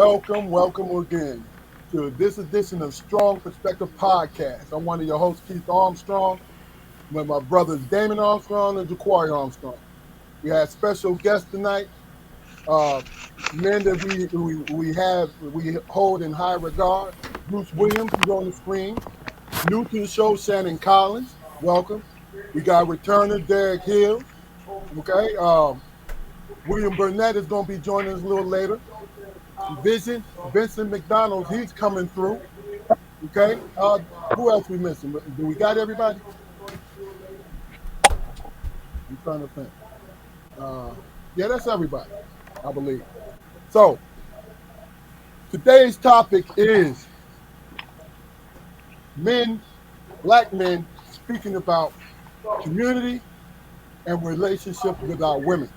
Welcome again to this edition of Strong Perspective Podcast. I'm one of your hosts, Keith Armstrong, with my brothers Damon Armstrong and Jaquari Armstrong. We have special guests tonight, men that we hold in high regard. Bruce Williams is on the screen. New to the show, Shannon Collins. Welcome. We got returner Derrick Hill. Okay. William Burnett is going to be joining us a little later. Vincent McDonald, he's coming through. Okay. Who else we missing? Do we got everybody? I'm trying to think. Yeah, that's everybody, I believe. So today's topic is black men speaking about community and relationship with our women.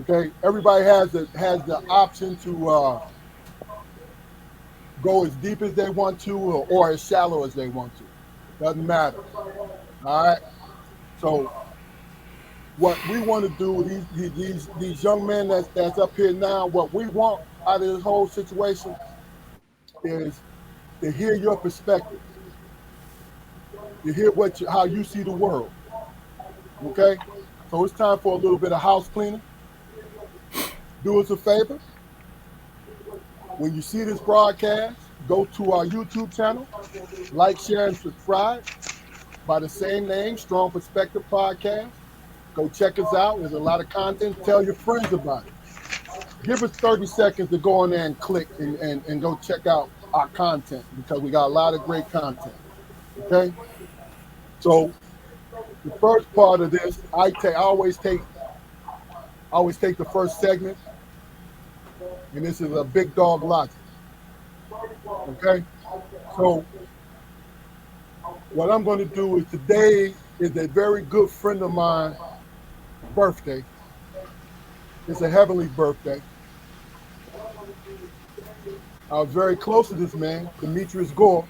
Okay, everybody has the option to go as deep as they want to or as shallow as they want to. Doesn't matter. All right. So what we want to do, these young men that's up here now, what we want out of this whole situation is to hear your perspective, to hear how you see the world. Okay. So it's time for a little bit of house cleaning. Do us a favor. When you see this broadcast, go to our YouTube channel, like, share, and subscribe by the same name, Strong Perspective Podcast. Go check us out. There's a lot of content. Tell your friends about it. Give us 30 seconds to go on there and click and go check out our content because we got a lot of great content. Okay? So the first part of this, I always take the first segment. And this is a big dog logic. Okay? So what I'm going to do is today is a very good friend of mine's birthday. It's a heavenly birthday. I was very close to this man, Demetrius Gore,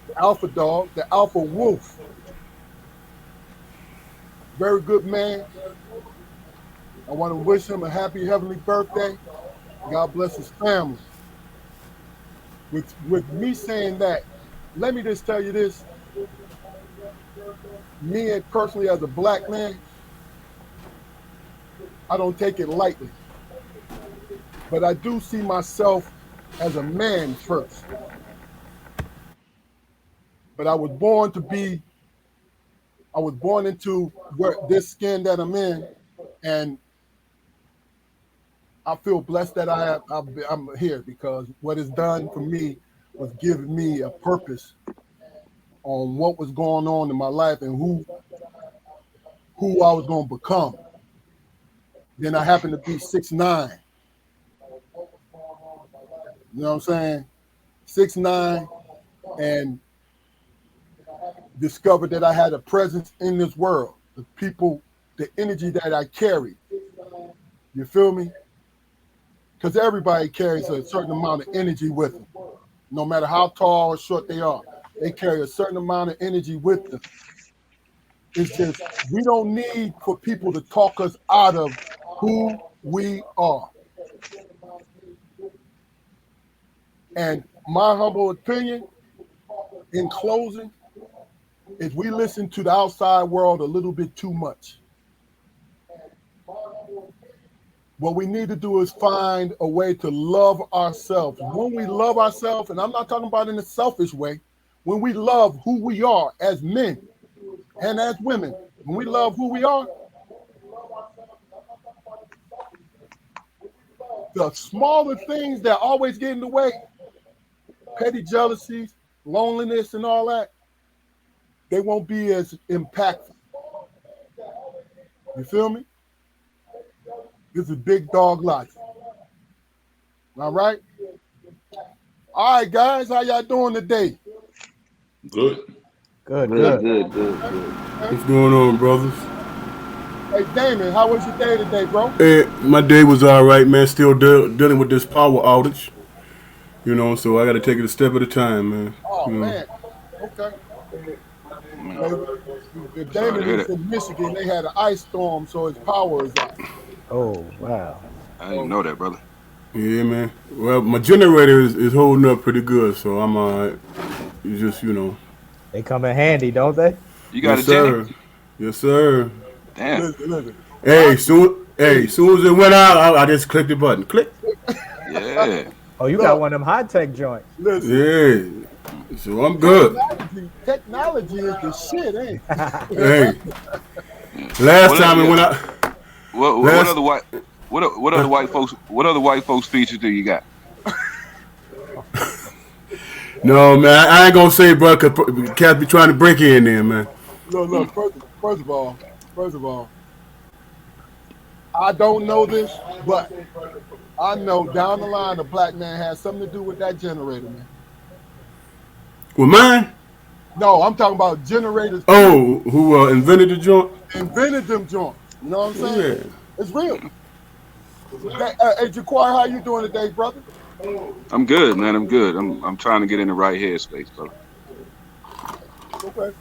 the alpha dog, the alpha wolf. Very good man. I want to wish him a happy heavenly birthday. God bless his family. With me saying that, let me just tell you this. Me personally as a black man, I don't take it lightly. But I do see myself as a man first. But I was born into this skin that I'm in, and I feel blessed that I'm here because what it's done for me was giving me a purpose on what was going on in my life and who I was going to become. Then I happened to be 6'9". You know what I'm saying? 6'9", and discovered that I had a presence in this world. The people, the energy that I carried. You feel me? Because everybody carries a certain amount of energy with them. No matter how tall or short they are, they carry a certain amount of energy with them. It's just, we don't need for people to talk us out of who we are. And my humble opinion, in closing, is we listen to the outside world a little bit too much. What we need to do is find a way to love ourselves. When we love ourselves, and I'm not talking about in a selfish way, when we love who we are as men and as women, when we love who we are, the smaller things that always get in the way, petty jealousies, loneliness, and all that, they won't be as impactful. You feel me? This is big dog logic. All right? All right, guys, how y'all doing today? Good. Good. What's going on, brothers? Hey, Damon, how was your day today, bro? Hey, my day was all right, man. Still dealing with this power outage. You know, so I got to take it a step at a time, man. Oh, man. Okay. If Damon is in Michigan, they had an ice storm, so his power is out. Oh, wow. I didn't know that, brother. Yeah, man. Well, my generator is holding up pretty good, so I'm you just They come in handy, don't they? You got yes a Jenny? sir, yes sir. Damn. Listen. Hey, Rocky, hey, hey, soon as it went out, I just clicked the button. Click. Yeah. Oh, you got look, one of them high tech joints. listen. Yeah. So I'm good. Technology is the shit, ain't Hey, Yeah. last What other time it yeah, went out. what Last. other white folks features do you got? No, man, I ain't gonna say, bro, cause cats be trying to break in there, man. look. First of all, I don't know this, but I know down the line a black man has something to do with that generator, man. With mine. No, I'm talking about generators. Period. Oh, who invented the joint? Invented them joints. You know what I'm saying? Yeah. It's real. Hey, Jaquar, how you doing today, brother? I'm good, man. I'm good. I'm trying to get in the right headspace, brother. Okay,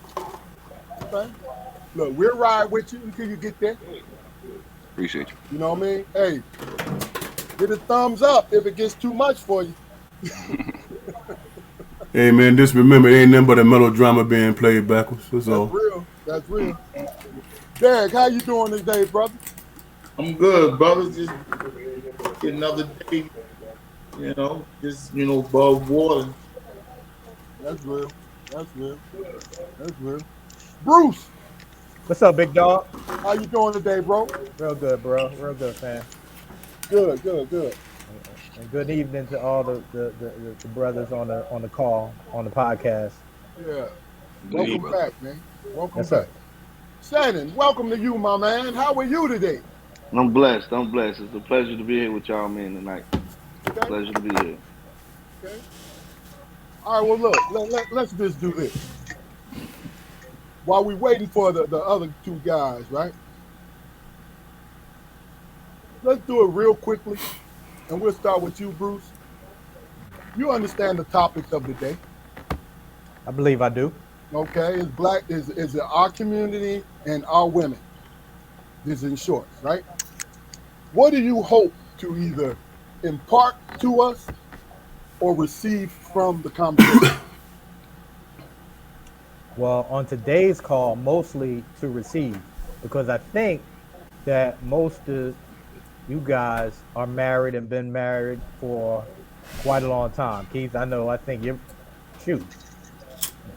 okay. Look, we'll ride with you until you get there. Appreciate you. You know what I mean? Hey, get a thumbs up if it gets too much for you. Hey, man, just remember, it ain't nothing but a melodrama being played backwards. That's That's all. real. That's real. Derek, how you doing today, brother? I'm good, brother. Just get another day, just above water. That's real. That's real. That's real. Bruce, What's up, big dog? how you doing today, bro? Real good, bro. Real good, fam. Good, good, good. And good evening to all the brothers on the call on the podcast. Yeah. Good evening, Welcome brother. back, man. Welcome Yes, back. sir. Shannon, welcome to you, my man. How are you today? I'm blessed. I'm blessed. It's a pleasure to be here with y'all, man, tonight. Okay. Pleasure to be here. Okay. All right, well, look, let's just do this. While we waiting for the other two guys, right? Let's do it real quickly, and we'll start with you, Bruce. You understand the topics of the day, I believe I do. okay? It's black, is it our community and our women? This is in short, right? What do you hope to either impart to us or receive from the conversation? Well, on today's call, mostly to receive, because I think that most of you guys are married and been married for quite a long time. Keith, I know, I think you're, shoot,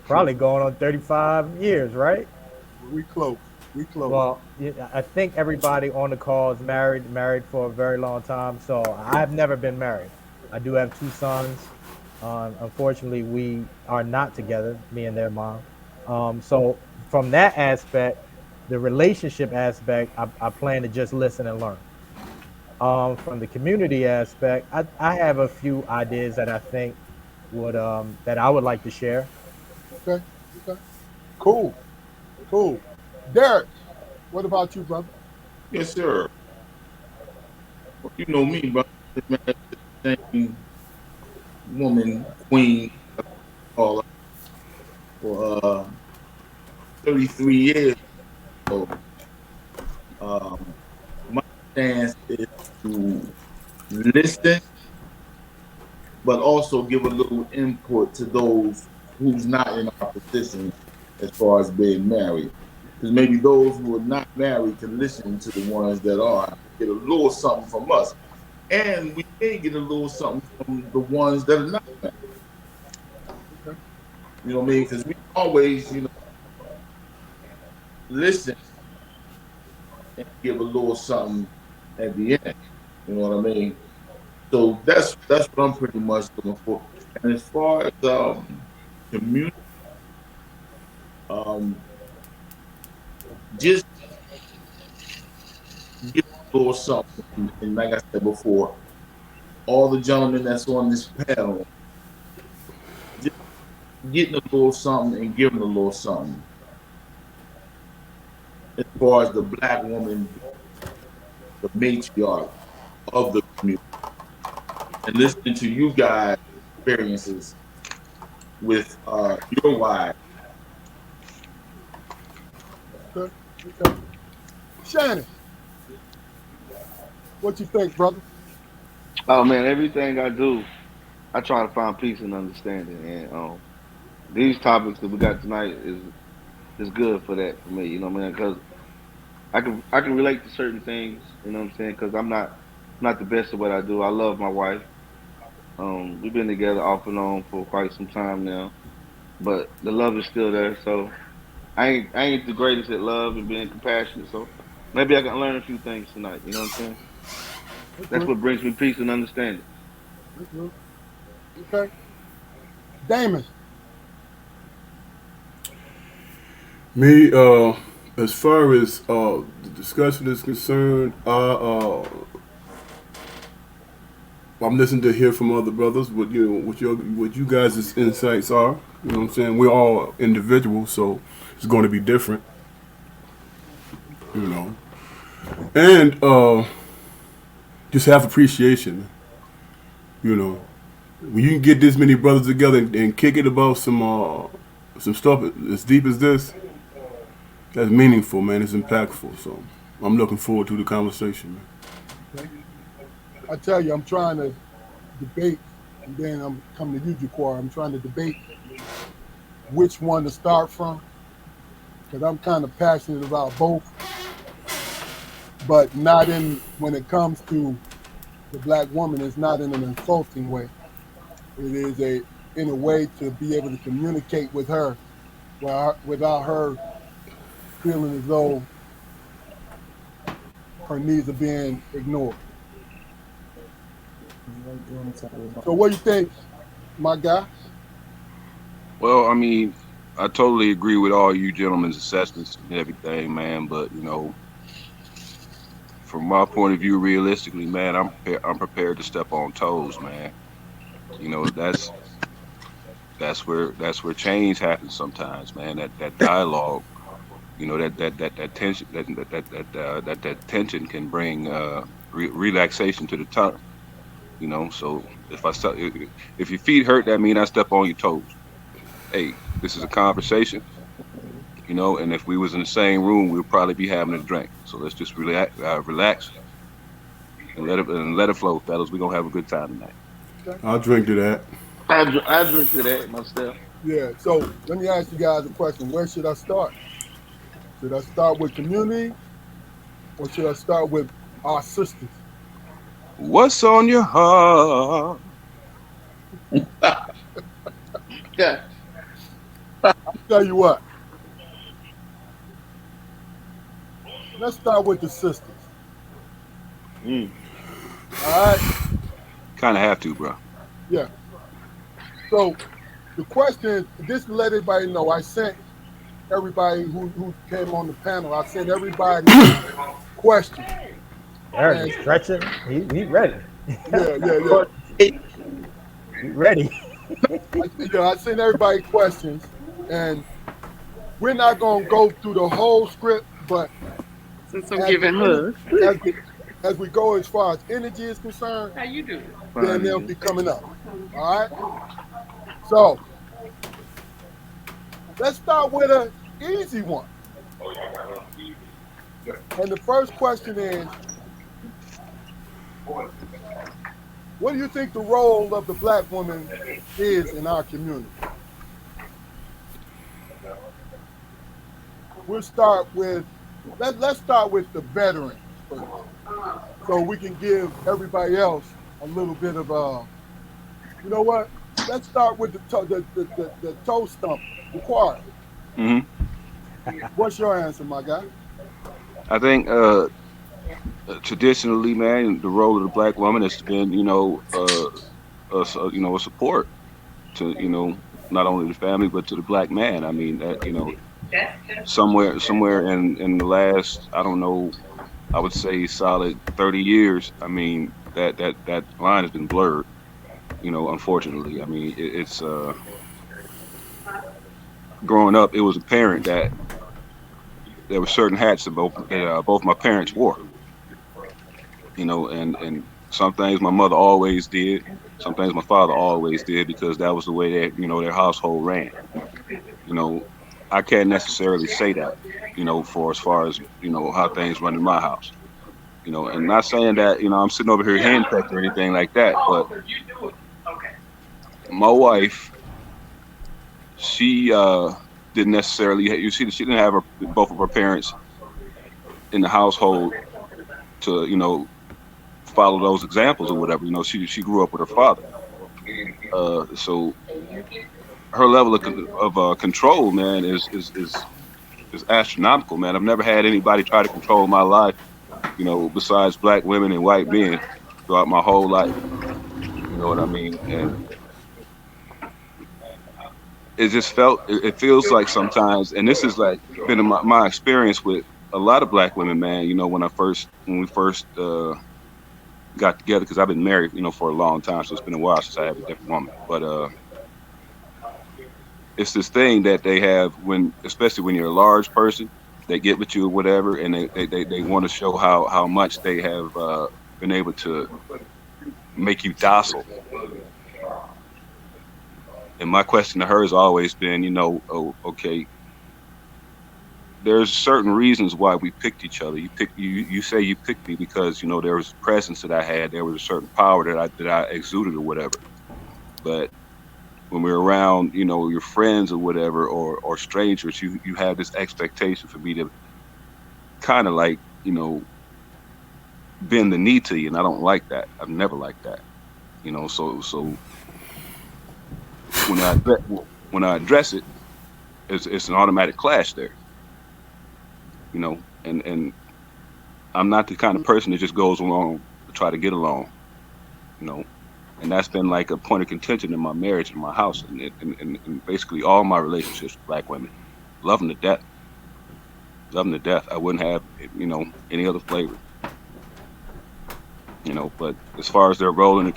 probably going on 35 years, right? We close. We close. Well, I think everybody on the call is married for a very long time. So I've never been married. I do have two sons. Unfortunately, we are not together, me and their mom. So from that aspect, the relationship aspect, I plan to just listen and learn. From the community aspect, I have a few ideas that I think would that I would like to share. Okay. Okay. Cool. Cool. Derek, what about you, brother? Yes, sir. Well, you know me, brother. Man, the same woman, queen, call her, for 33 years. So, um, my stance is to listen, but also give a little input to those who's not in our position as far as being married. Because maybe those who are not married can listen to the ones that are, get a little something from us. And we may get a little something from the ones that are not married. Okay. You know what I mean? Because we always, listen and give a little something at the end. You know what I mean? So that's what I'm pretty much looking for. And as far as community, um, just give a little something. And like I said before, all the gentlemen that's on this panel, just getting a little something and giving a little something. As far as the black woman, the matriarch of the community, and listening to you guys' experiences with your wives. Okay. Okay. Shannon, what you think, brother? Oh man, everything I do, I try to find peace and understanding. And these topics that we got tonight is good for that for me. You know what I mean? Because I can relate to certain things. You know what I'm saying? Because I'm not the best at what I do. I love my wife. We've been together off and on for quite some time now, but the love is still there. So I ain't the greatest at love and being compassionate. So maybe I can learn a few things tonight. You know what I'm saying? That's That's good. what brings me peace and understanding. That's good. Okay. Damon. Me, as far as the discussion is concerned, I'm listening to hear from other brothers what you guys' insights are. You know what I'm saying? We're all individuals, so it's going to be different. You know, and just have appreciation. You know, when you can get this many brothers together and kick it about some stuff as deep as this, that's meaningful, man. It's impactful. So I'm looking forward to the conversation, man. Okay. I tell you, I'm trying to debate, and then I'm coming to you, Jaquar. I'm trying to debate which one to start from because I'm kind of passionate about both, but not in when it comes to the black woman. It's not in an insulting way. It is in a way to be able to communicate with her without her feeling as though her needs are being ignored. So what do you think, my guy? Well, I mean, I totally agree with all you gentlemen's assessments and everything, man. But from my point of view, realistically, man, I'm prepared to step on toes, man. You know, that's where change happens sometimes, man. That dialogue, that tension, that tension can bring relaxation to the tongue. So if your feet hurt, that means I step on your toes. Hey, this is a conversation, and if we was in the same room, we'd probably be having a drink. So let's just relax and let it flow, fellas. We're gonna have a good time tonight. Okay. I'll drink to that. I drink to that myself. Yeah. So let me ask you guys a question. Where should I start? Should I start with community or should I start with our sisters? What's on your heart? Yeah. I'll tell you what. Let's start with the sisters. Mm. All right. Kind of have to, bro. Yeah. So the question is, just to let everybody know, I sent everybody who came on the panel, I sent everybody questions. Aaron is stretching. He ready. Yeah. He ready. I sent everybody questions, and we're not going to go through the whole script, but Since I'm giving hugs. as we go as far as energy is concerned, How you doing? then they'll be coming up. All right? So, let's start with an easy one. And the first question is, what do you think the role of the black woman is in our community? Let's start with the veterans first, so we can give everybody else a little bit of you know what? Let's start with the toe stump, the choir. Mm-hmm. What's your answer, my guy? I think traditionally, man, the role of the black woman has been, a support to, not only the family but to the black man. I mean, that, somewhere in the last, I don't know, I would say solid 30 years. I mean, that line has been blurred. Unfortunately. I mean, it's growing up, it was apparent that there were certain hats that both my parents wore. And some things my mother always did, some things my father always did because that was the way that their household ran. I can't necessarily say that, for as far as how things run in my house. You know, and not saying that, you know, I'm sitting over here henpecked or anything like that, but my wife, she didn't necessarily, you see, she didn't have both of her parents in the household to, you know, follow those examples or whatever. You know, she grew up with her father. So her level of control, man, is astronomical, man. I've never had anybody try to control my life, you know, besides black women and white men throughout my whole life. You know what I mean? And it feels like sometimes, and this is like been in my experience with a lot of black women, man. You know, when we first got together, because I've been married, you know, for a long time, so it's been a while since I had a different woman. But it's this thing that they have especially when you're a large person, they get with you or whatever, and they want to show how much they have been able to make you docile. And my question to her has always been, you know, oh, okay, there's certain reasons why we picked each other. You say you picked me because, you know, there was a presence that I had, there was a certain power that I exuded or whatever. But when we're around, you know, your friends or whatever, or strangers, you have this expectation for me to kind of like, you know, bend the knee to you, and I don't like that. I've never liked that, you know. So when I address it, it's an automatic clash there, you know. And I'm not the kind of person that just goes along to try to get along, you know. And that's been like a point of contention in my marriage, in my house, and basically all my relationships with black women. Love them to death. Love them to death. I wouldn't have, you know, any other flavor. You know, but as far as their role in the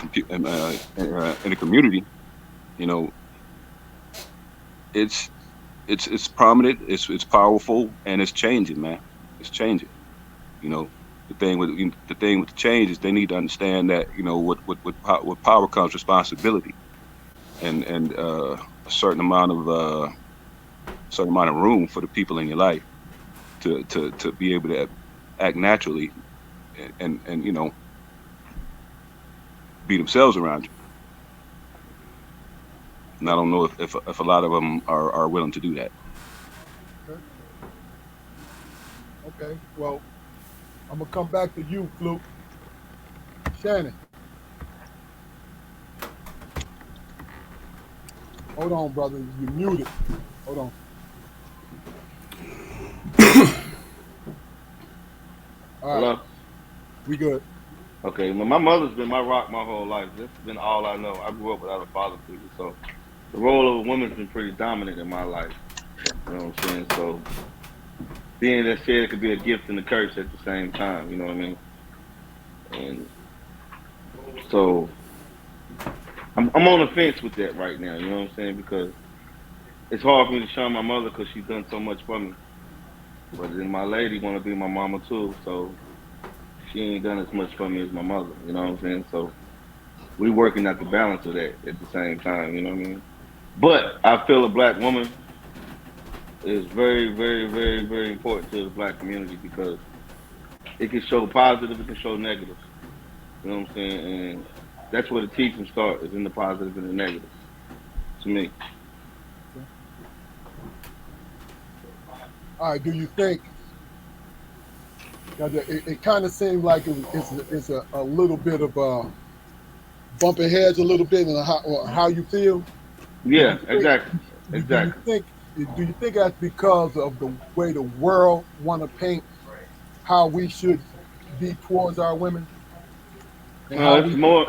community, you know, it's prominent, it's powerful, and it's changing, man. It's changing. You know, the thing with the change is they need to understand that, you know, with power comes responsibility, and a certain amount of room for the people in your life to be able to act naturally and you know, be themselves around you. And I don't know if a lot of them are willing to do that. Okay. Well, I'm gonna come back to you, Fluke. Shannon. Hold on, brother. You muted. Hold on. All right. Hello? We good. Okay, well, my mother's been my rock my whole life. This has been all I know. I grew up without a father figure, so the role of a woman's been pretty dominant in my life. You know what I'm saying? So being that said, it could be a gift and a curse at the same time. You know what I mean? And so I'm on the fence with that right now. You know what I'm saying? Because it's hard for me to shun my mother because she's done so much for me. But then my lady want to be my mama too, so she ain't done as much for me as my mother. You know what I'm saying? So we working out the balance of that at the same time. You know what I mean? But I feel a black woman is very, very, very, very important to the black community because it can show positive, it can show negative. You know what I'm saying? And that's where the teaching starts, is in the positive and the negative, to me. All right. Do you think? It kind of seemed like it's a little bit of bumping heads a little bit in how you feel. Yeah, exactly. Exactly. Do you think that's because of the way the world want to paint how we should be towards our women? It's more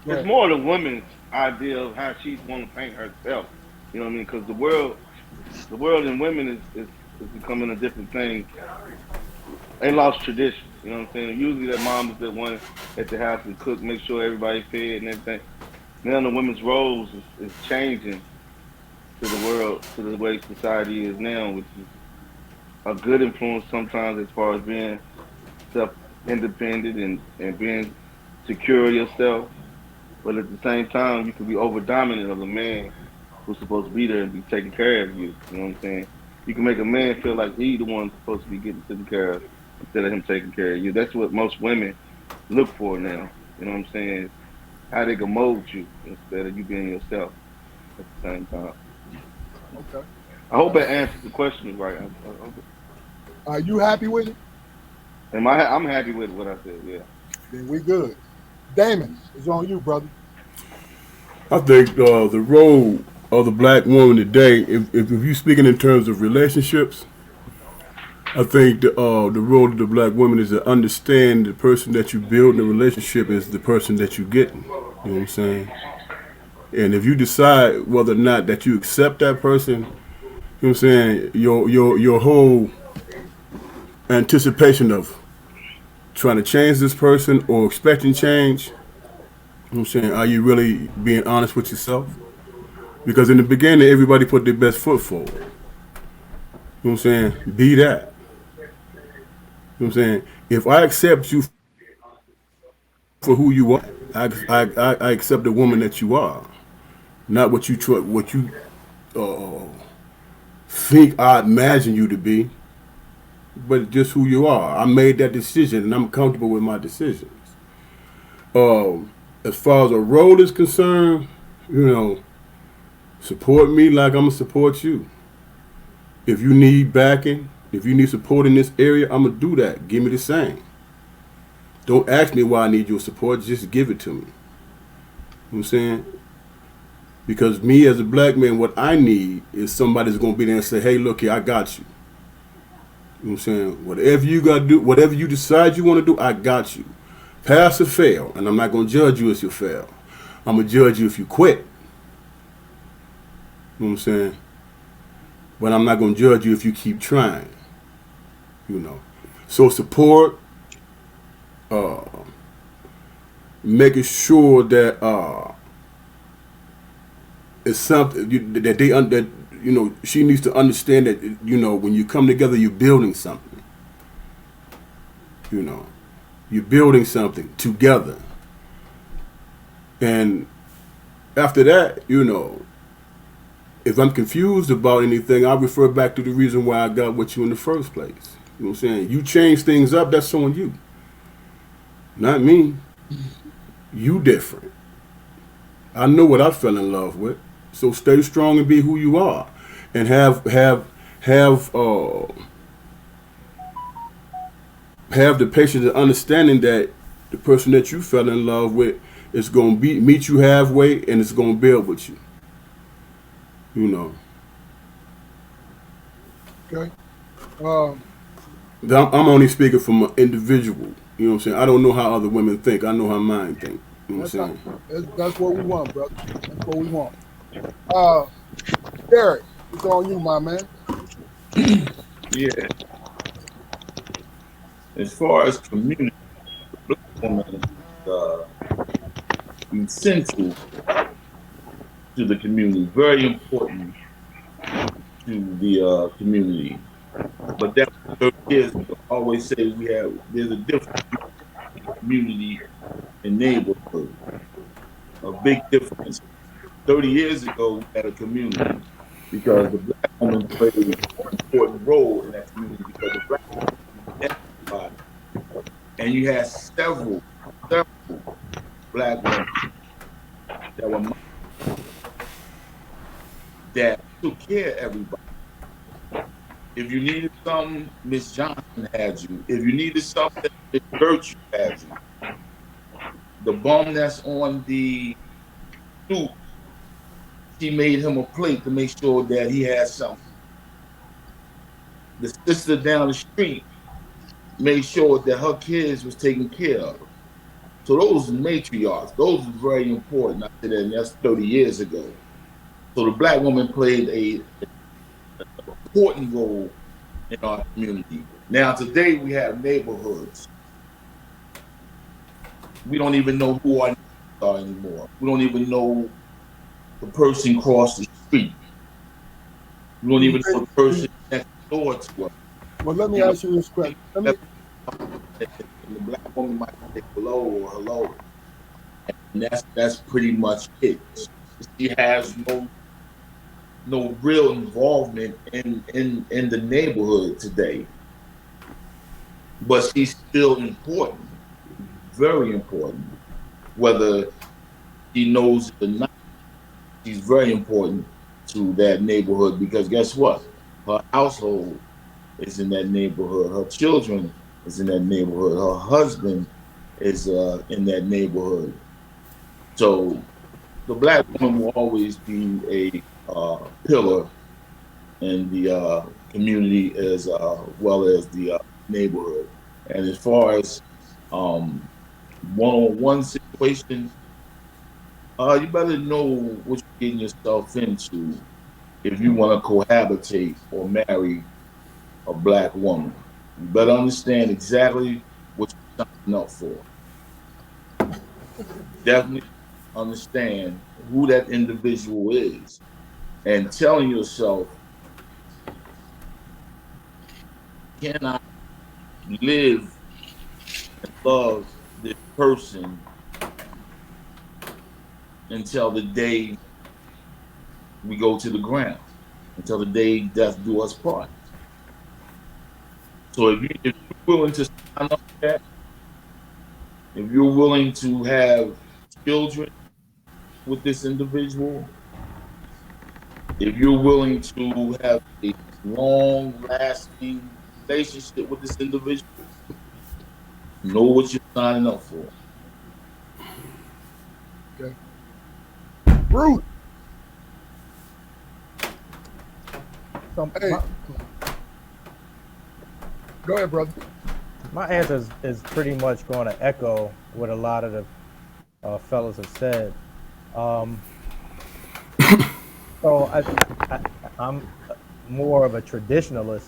the woman's idea of how she want to paint herself. You know what I mean? Because the world in women is becoming a different thing. They lost tradition. You know what I'm saying? Usually that mom is the one at the house and cook, make sure everybody's fed and everything. Now the women's roles is changing to the world, to the way society is now, which is a good influence sometimes as far as being self-independent and being secure of yourself. But at the same time, you can be over-dominant of a man who's supposed to be there and be taking care of you. You know what I'm saying? You can make a man feel like he's the one supposed to be getting taken care of instead of him taking care of you. That's what most women look for now. You know what I'm saying? How they can mold you instead of you being yourself at the same time. Okay. I hope that answers the question right. Are you happy with it? I'm happy with what I said. Yeah. Then we good. Damon, it's on you, brother. I think the role of the black woman today, if you're speaking in terms of relationships, I think the role of the black woman is to understand the person that you build in a relationship is the person that you get. You know what I'm saying? And if you decide whether or not that you accept that person, you know what I'm saying, your whole anticipation of trying to change this person or expecting change, you know what I'm saying, are you really being honest with yourself? Because in the beginning, everybody put their best foot forward. You know what I'm saying? Be that. You know what I'm saying? If I accept you for who you are, I accept the woman that you are, not what you uh, think I imagine you to be, but just who you are. I made that decision, and I'm comfortable with my decisions. As far as a role is concerned, you know, support me like I'm gonna support you. If you need backing, if you need support in this area, I'm gonna do that. Give me the same. Don't ask me why I need your support. Just give it to me. You know what I'm saying? Because me as a black man, what I need is somebody that's gonna be there and say, "Hey, look here, I got you." You know what I'm saying? Whatever you gotta do, whatever you decide you want to do, I got you. Pass or fail, and I'm not gonna judge you if you fail. I'm gonna judge you if you quit. You know what I'm saying? But I'm not gonna judge you if you keep trying. You know. So support, uh, making sure that it's something that that you know, she needs to understand that, you know, when you come together, you're building something. You know, you're building something together. And after that, you know, if I'm confused about anything, I refer back to the reason why I got with you in the first place. You know what I'm saying? You change things up, that's on you. Not me. You different. I know what I fell in love with. So stay strong and be who you are. And have the patience and understanding that the person that you fell in love with is gonna meet you halfway and it's gonna build with you. You know. Okay. I'm only speaking from an individual. You know what I'm saying? I don't know how other women think. I know how mine think. You know what I'm saying? That's what we want, brother. That's what we want. Derrick, it's on you, my man. Yeah. As far as community, black woman is essential to the community, very important to the community. But that 30 years ago, I always say there's a difference between community and neighborhood. A big difference. 30 years ago, we had a community because the black woman played an important role in that community because the black woman was everybody. And you had several black women that were that took care of everybody. If you needed something, Miss Johnson had you. If you needed something, Miss Virtue had you. The bum that's on the stoop, she made him a plate to make sure that he had something. The sister down the street made sure that her kids was taken care of. So those matriarchs, those are very important. I said that, and that's 30 years ago. So the black woman played an important role in our community. Now today we have neighborhoods. We don't even know who our neighbors are anymore. We don't even know the person across the street. We don't even know the person next door to us. Well, let me ask you this question. The black woman might say hello or hello, and that's pretty much it. She has no real involvement in the neighborhood today. but she's still important, very important. Whether she knows it or not, she's very important to that neighborhood because guess what? Her household is in that neighborhood. Her children is in that neighborhood. Her husband is in that neighborhood. So the black woman will always be a pillar in the community as well as the neighborhood. And as far as one-on-one situation, you better know what you're getting yourself into if you want to cohabitate or marry a black woman. You better understand exactly what you're signing up for. Definitely understand who that individual is and telling yourself, can I live and love this person until the day we go to the ground, until the day death do us part. So if you're willing to sign up for that, if you're willing to have children with this individual, if you're willing to have a long lasting relationship with this individual, know what you're signing up for. Okay. Bruce. So Hey. Go ahead, brother. my answer is pretty much going to echo what a lot of the fellas have said. Um, so I'm more of a traditionalist.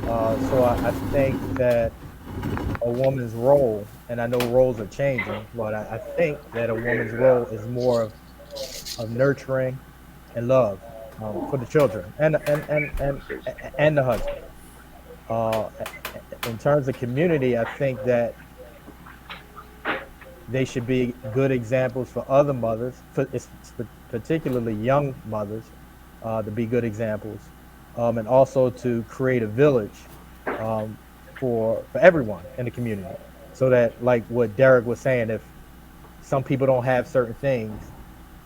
So I think that a woman's role, and I know roles are changing, but I think that a woman's role is more of nurturing and love for the children and the husband. Uh, in terms of community, I think that they should be good examples for other mothers, particularly young mothers, to be good examples, and also to create a village um, for everyone in the community, so that, like what Derrick was saying, if some people don't have certain things,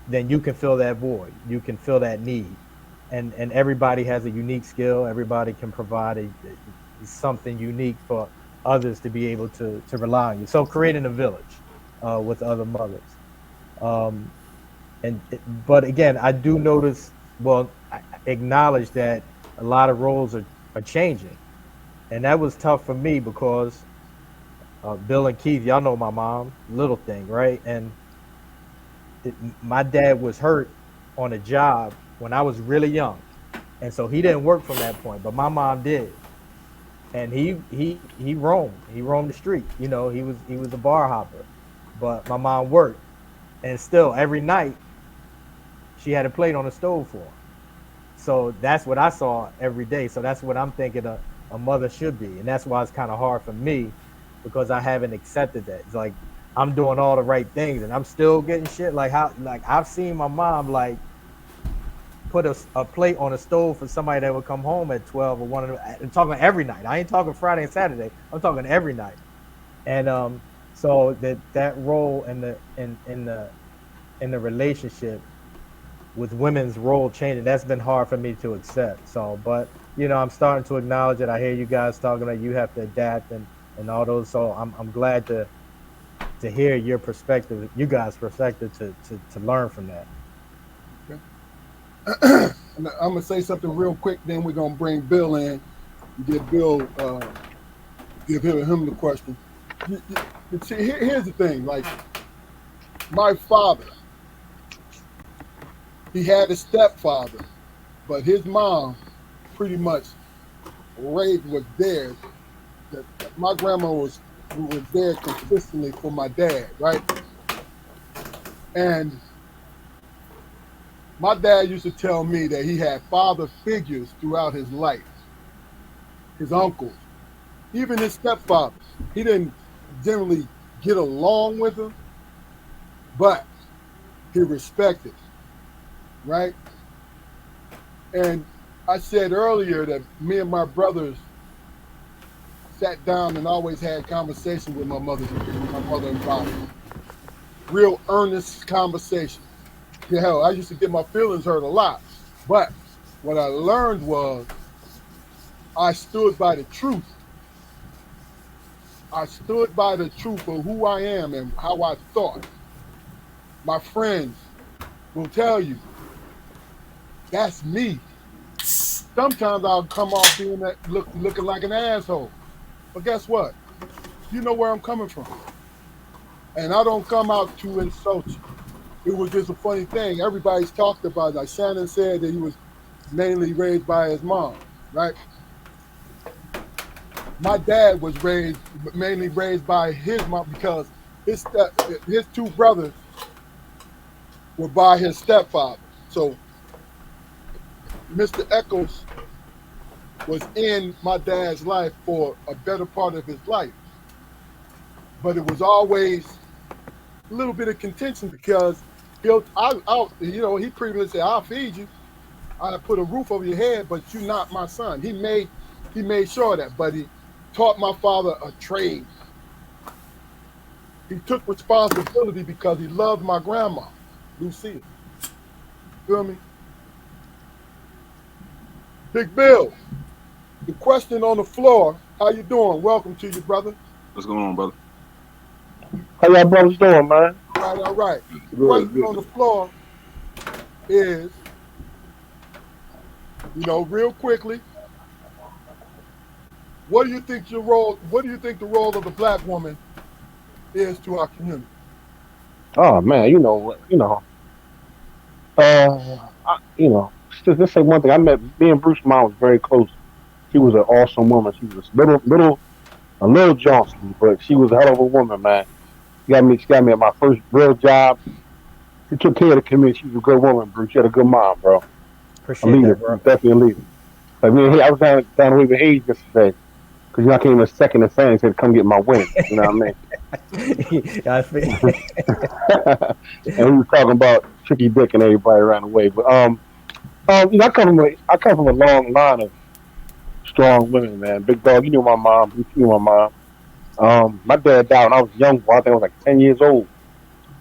then you can fill that void, you can fill that need, and everybody has a unique skill. Everybody can provide something unique for others to be able to rely on you. So creating a village with other mothers. Um, but again, I do notice, well, I acknowledge that a lot of roles are changing, and that was tough for me because Bill and Keith, y'all know my mom, little thing, right? And my dad was hurt on a job when I was really young, and so he didn't work from that point, but my mom did, and he roamed the street. You know, he was a bar hopper, but my mom worked, and still every night she had a plate on the stove for him. So that's what I saw every day. So that's what I'm thinking a mother should be, and that's why it's kind of hard for me because I haven't accepted that. It's like I'm doing all the right things and I'm still getting shit. Like how, like I've seen my mom like put a plate on a stove for somebody that would come home at 12 or 1. I'm talking every night. I ain't talking Friday and Saturday. I'm talking every night. And so that role in the relationship with women's role changing, that's been hard for me to accept. So, but you know, I'm starting to acknowledge it. I hear you guys talking about you have to adapt and all those. So I'm glad to hear your perspective, you guys' perspective, to learn from that. And I'm gonna say something real quick. Then we're gonna bring Bill in. Give Bill, give him the question. See, here's the thing. Like my father, he had a stepfather, but his mom pretty much was there. That my grandma was there consistently for my dad, right? And my dad used to tell me that he had father figures throughout his life. His uncles, even his stepfather. He didn't generally get along with him, but he respected, right? And I said earlier that me and my brothers sat down and always had conversations with my mother and father. Real earnest conversations. Hell, I used to get my feelings hurt a lot. But what I learned was I stood by the truth. I stood by the truth of who I am and how I thought. My friends will tell you, that's me. Sometimes I'll come off being looking like an asshole. But guess what? You know where I'm coming from. And I don't come out to insult you. It was just a funny thing. Everybody's talked about it. Like Shannon said that he was mainly raised by his mom, right? My dad was mainly raised by his mom because his two brothers were by his stepfather. So Mr. Eccles was in my dad's life for a better part of his life. But it was always a little bit of contention because he pretty much said, I'll feed you. I'll put a roof over your head, but you're not my son. He made sure of that, but he taught my father a trade. He took responsibility because he loved my grandma, Lucille. Feel me? Big Bill, the question on the floor, how you doing? Welcome to you, brother. What's going on, brother? How y'all brothers doing, man? All right. The question on the floor is, real quickly, what do you think the role of the black woman is to our community? Oh man, just say one thing. Me and Bruce's mom was very close. She was an awesome woman. She was a little Johnson, but she was a hell of a woman, man. She got me at my first real job. She took care of the community. She was a good woman, Bruce. She had a good mom, bro. Appreciate that, bro. Definitely a leader. Like I was down the way with Hayes yesterday. Because I came in second and saying, said, come get my win. You know what I mean? I feel. And we was talking about Tricky Dick and everybody around the way. But I come from a long line of strong women, man. Big Dog, you knew my mom. You knew my mom. My dad died when I was young. I think I was like 10 years old.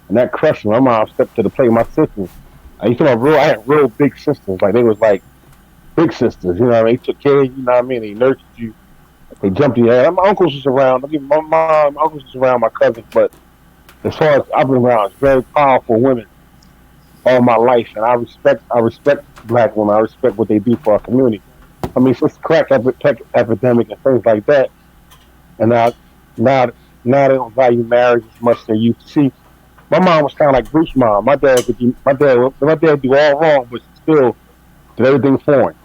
And that crushed me. My mom stepped to the plate with my sisters. I had real big sisters. Like, they was like big sisters. You know what I mean? They took care of you, you know what I mean? They nurtured you. They jumped in your head. My uncles was around. My mom, my uncles was around, my cousins. But as far as I've been around, it's very powerful women all my life. And I respect black women. I respect what they do for our community. I mean, since the crack epidemic and things like that, and now they don't value marriage as much as they used to. See, my mom was kind of like Bruce's mom. My dad do all wrong, but still did everything for him.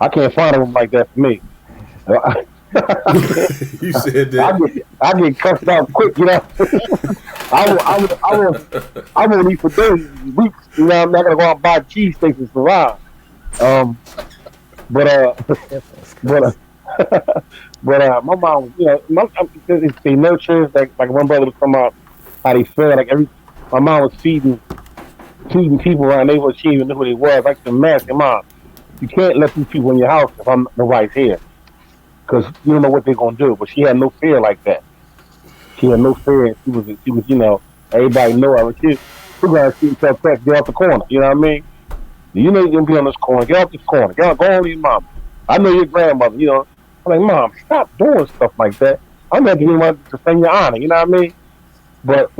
I can't find a woman like that for me. You said that. I get cussed out quick, you know. I won't eat for days, weeks. You know, I'm not gonna go out and buy cheesesteaks and salad. But my mom, they nurture. Like one brother was talking about how they feel. My mom was feeding people around. They were achieving who they was. Like the man, Mom, you can't let these people in your house if nobody's here. Because you don't know what they're gonna do. But she had no fear like that. She had no fear. She was, everybody know her. We're gonna see each other, get off the corner. You know what I mean? You know you're gonna be on this corner. Get off this corner. Go home to your mom. I know your grandmother. You know, I'm like, Mom, stop doing stuff like that. I'm not doing to defend your honor. You know what I mean? But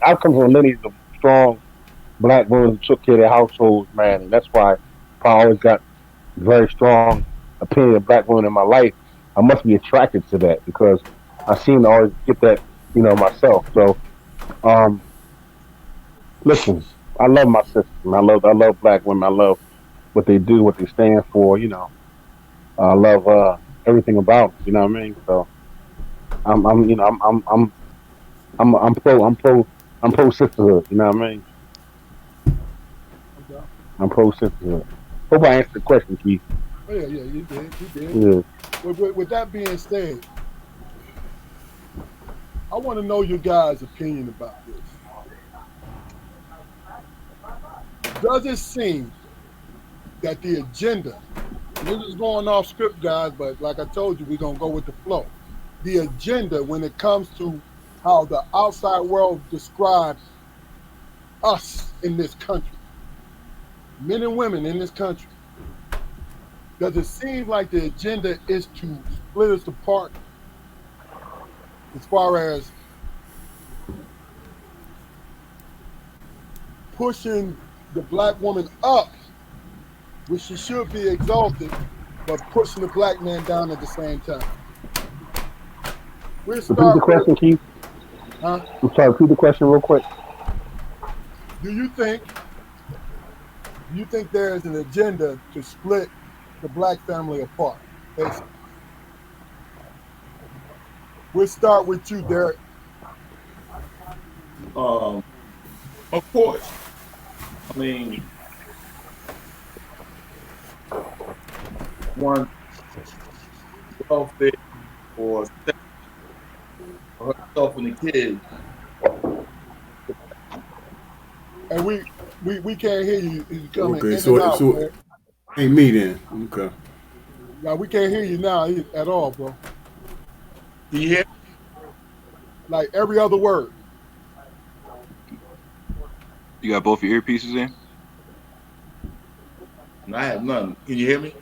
I come from a lineage of strong black women who took care of their households, man, and that's why I always got very strong opinion of black women in my life. I must be attracted to that because I seem to always get that, myself. So, listen, I love my sisters. I love black women. I love what they do, what they stand for. I love everything about them. You know what I mean? So, I'm pro sisterhood. You know what I mean? I'm pro sisterhood. Hope I answered the question, Keith. Oh, yeah, you did. Yeah. With that being said, I want to know your guys' opinion about this. Does it seem that the agenda This is going off script, guys, but like I told you, we're gonna go with the flow. The agenda when it comes to how the outside world describes us in this country, men and women in this country. Does it seem like the agenda is to split us apart as far as pushing the black woman up, which she should be exalted, but pushing the black man down at the same time? We'll Repeat the start with, question, Keith. huh? I'm sorry, repeat the question real quick. Do you think there is an agenda to split the black family apart? Basically. We'll start with you, Derrick. Of course. I mean, one welfare for herself and the kids. And we can't hear you. You're coming Okay, in so and out, so man. ain't me then. Okay. Now we can't hear you now at all, bro. Do you hear? Like every other word. You got both your earpieces in? I have none. Can you hear me?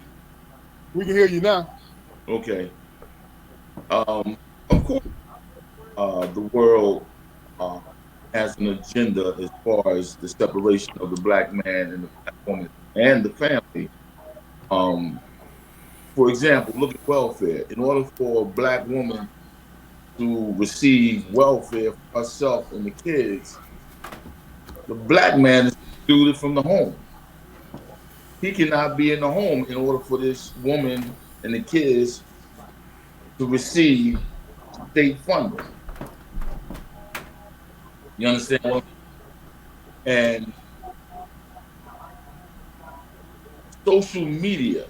We can hear you now. Okay. Of course, the world has an agenda as far as the separation of the black man and the black woman and the family. For example, look at welfare. In order for a black woman to receive welfare for herself and the kids, the black man is excluded from the home. He cannot be in the home in order for this woman and the kids to receive state funding. You understand what? And social media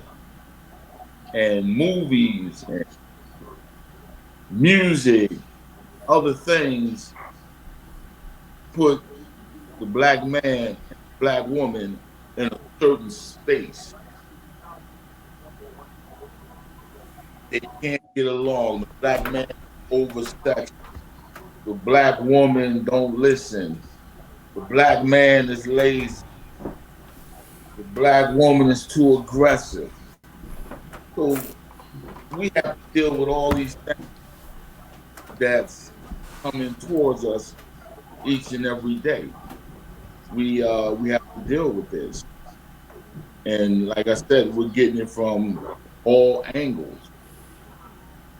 and movies and music, other things put the black man and the black woman in a certain space. They can't get along. The black man oversexed. The black woman don't listen. The black man is lazy. The black woman is too aggressive. So we have to deal with all these things that's coming towards us each and every day. We have to deal with this. And like I said, we're getting it from all angles.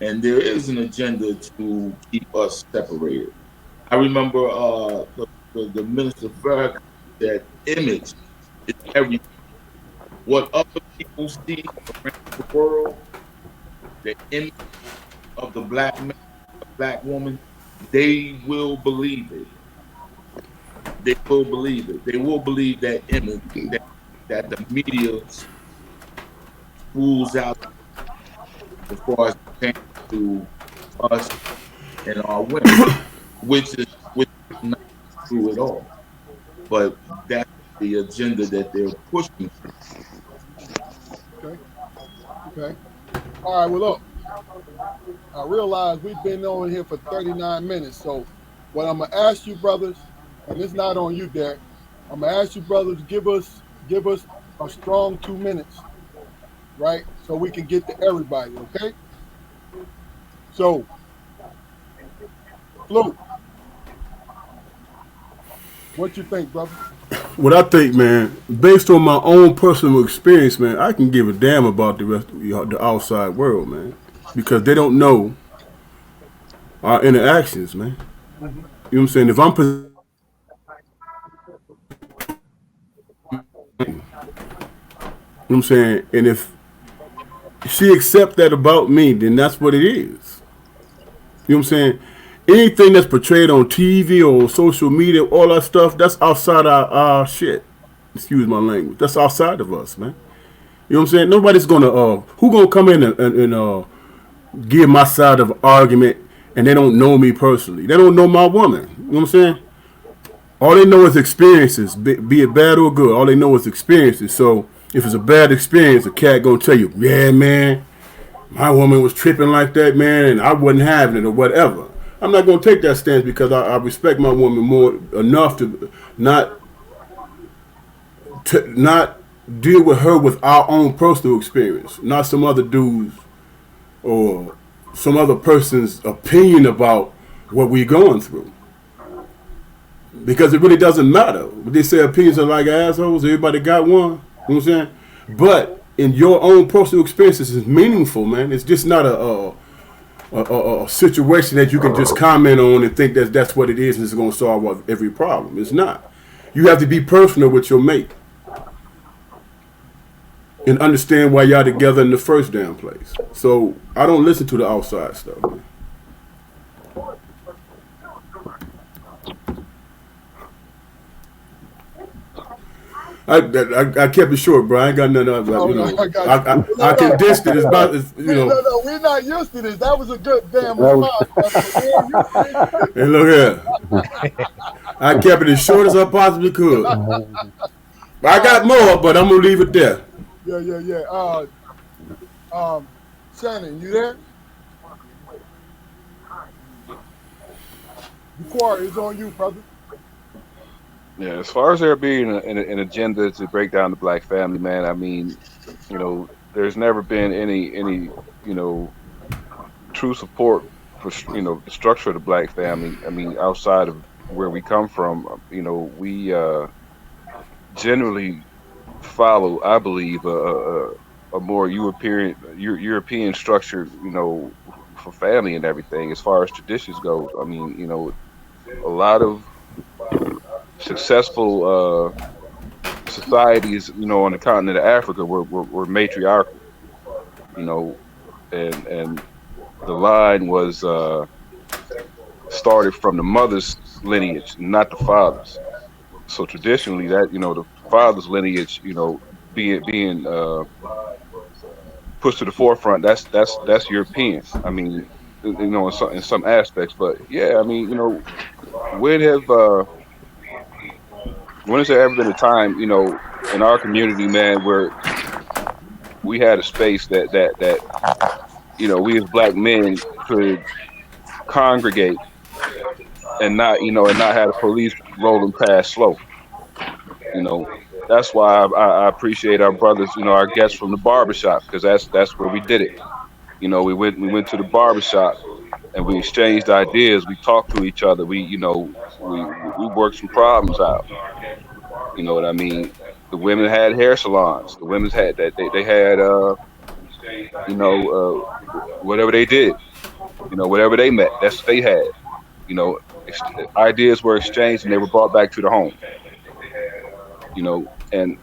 And there is an agenda to keep us separated. I remember the Minister Farrakhan said, image is everything. What other people see around the world, the image of the black man, the black woman, they will believe it. They will believe it. They will believe that image that the media rules out as far as pertains to us and our women, which is not true at all. But that's the agenda that they're pushing. Okay. All right, well, look. I realize we've been on here for 39 minutes. So what I'm going to ask you, brothers, and it's not on you, Derek. I'm going to ask you, brothers, give us a strong 2 minutes, right? So we can get to everybody, okay? So, Flu, what you think, brother? What I think, man, based on my own personal experience, man, I can give a damn about the rest of the outside world, man, because they don't know our interactions, man. You know what I'm saying? If I'm, you know what I'm saying, and if she accept that about me, then that's what it is. You know what I'm saying? Anything that's portrayed on TV or social media, all that stuff, that's outside our shit. Excuse my language. That's outside of us, man. You know what I'm saying? Nobody's gonna who gonna come in and give my side of an argument and they don't know me personally. They don't know my woman. You know what I'm saying? All they know is experiences, be it bad or good. All they know is experiences. So If it's a bad experience, the cat gonna tell you, yeah, man, my woman was tripping like that, man, and I wasn't having it or whatever. I'm not gonna take that stance because I respect my woman more enough to not deal with her with our own personal experience, not some other dude's or some other person's opinion about what we're going through. Because it really doesn't matter. They say opinions are like assholes. Everybody got one. You know what I'm saying? But in your own personal experiences, it's meaningful, man. It's just not a situation that you can just comment on and think that that's what it is and it's going to solve every problem. It's not. You have to be personal with your mate and understand why y'all together in the first damn place. So I don't listen to the outside stuff, man. I kept it short, bro. I ain't got nothing else. You know, I condensed it. It's about, you know. No, we're not used to this. That was a good damn response. Hey, look here. I kept it as short as I possibly could. I got more, but I'm gonna leave it there. Yeah. Shannon, you there? The choir is on you, brother. Yeah, as far as there being an agenda to break down the black family, man, I mean, you know, there's never been any you know, true support for, you know, the structure of the black family. I mean, outside of where we come from, you know, we generally follow, I believe, a more European structure, you know, for family and everything. As far as traditions go, I mean, you know, a lot of successful societies, you know, on the continent of Africa were matriarchal, you know, and the line was started from the mother's lineage, not the father's. So traditionally, that, you know, the father's lineage, you know, being pushed to the forefront. That's European. I mean, you know, in some aspects, but yeah, I mean, you know, when has there ever been a time, you know, in our community, man, where we had a space that you know, we as black men could congregate and not, you know, and not have the police rolling past slow. You know, that's why I appreciate our brothers, you know, our guests from the barbershop, because that's where we did it. You know, we went to the barbershop and we exchanged ideas. We talked to each other. You know, we worked some problems out. You know what I mean? The women had hair salons. The women had that they had you know, whatever they did. You know, whatever they met, that's what they had. You know, ideas were exchanged and they were brought back to the home. You know, and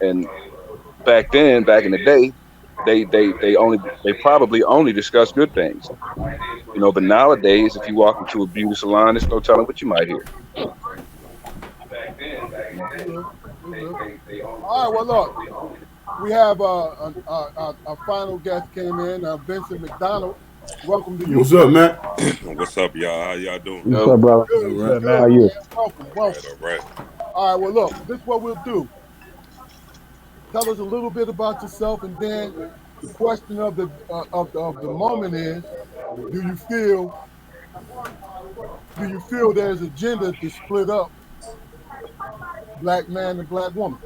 back then, back in the day, they probably only discussed good things. You know, but nowadays, if you walk into a beauty salon, there's no telling what you might hear. All right, well, look, we have a final guest came in, Vincent McDonald. Welcome to you. What's up, man? What's up, y'all? How y'all doing? What's up, brother? Good, How are you? Welcome. All right. All right, well, look, this is what we'll do. Tell us a little bit about yourself, and then the question of the moment is, do you feel there's agenda to split up black man and black woman?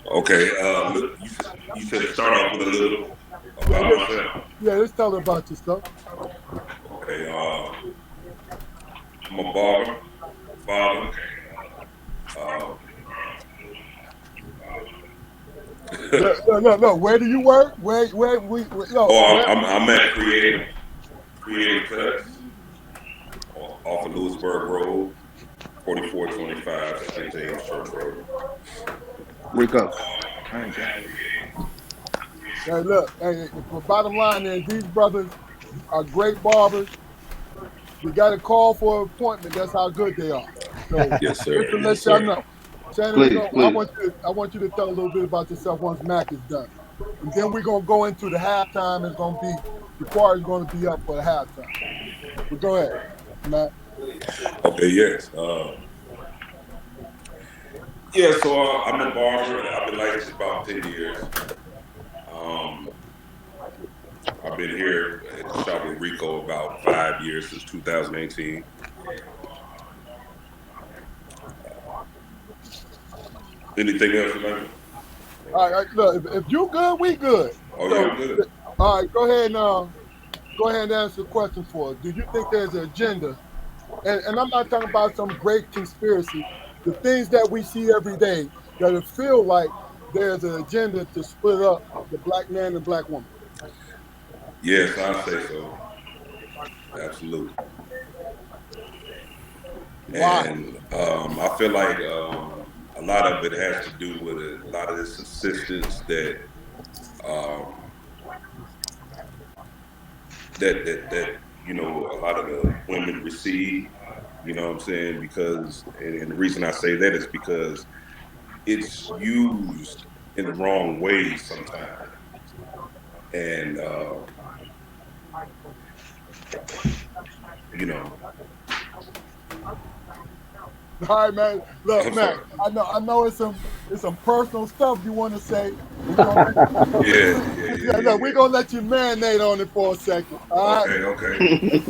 Okay. You said start off with a little about myself. Yeah, let's tell us about yourself. Okay. I'm a barber, father. No. Where do you work? I'm at Creative Cuts off of Lewisburg Road, 4425 St. James Church Road. Wake up. Hey, look, the bottom line is these brothers are great barbers. We got to call for an appointment. That's how good they are. So, Yes, sir. just to let Yes, y'all sir. know. Shannon, Please. I want you to tell a little bit about yourself once Mac is done. And then we're going to go into the halftime. It's going to be, the choir is going to be up for the halftime. But go ahead, Mac. Okay, yes. Yeah, so I'm a barber. I've been licensed about 10 years. I've been here at the shop with Rico about 5 years, since 2018. Anything else, Emmanuel? All right, look, if you good, we good. Oh, So, yeah, I'm good. all right, go ahead and answer the question for us. Do you think there's an agenda? And I'm not talking about some great conspiracy. The things that we see every day that it feel like there's an agenda to split up the black man and black woman. Yes, I say so. Absolutely. Why? And I feel like a lot of it has to do with a lot of this assistance that that a lot of the women receive. You know what I'm saying? Because, and the reason I say that is because it's used in the wrong ways sometimes. And All right, man. Look, Mac. I know it's some personal stuff you want to say. Yeah. We're gonna let you marinate on it for a second. All right. Okay.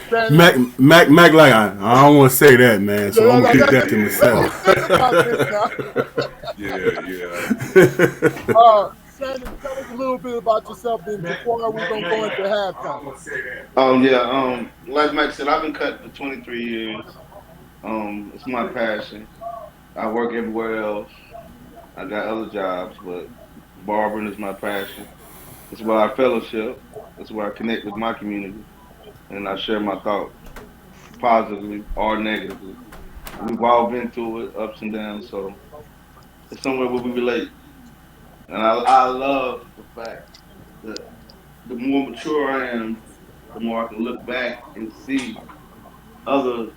Stand Mac, like I don't want to say that, man. So I'm gonna keep that to myself. Yeah. Shannon, tell us a little bit about yourself before we're gonna go into halftime. Like Mike said, I've been cutting for 23 years. It's my passion. I work everywhere else. I got other jobs, but barbering is my passion. It's where I fellowship. It's where I connect with my community, and I share my thoughts, positively or negatively. We've all been through it, ups and downs, so it's somewhere where we relate. And I love the fact that the more mature I am, the more I can look back and see other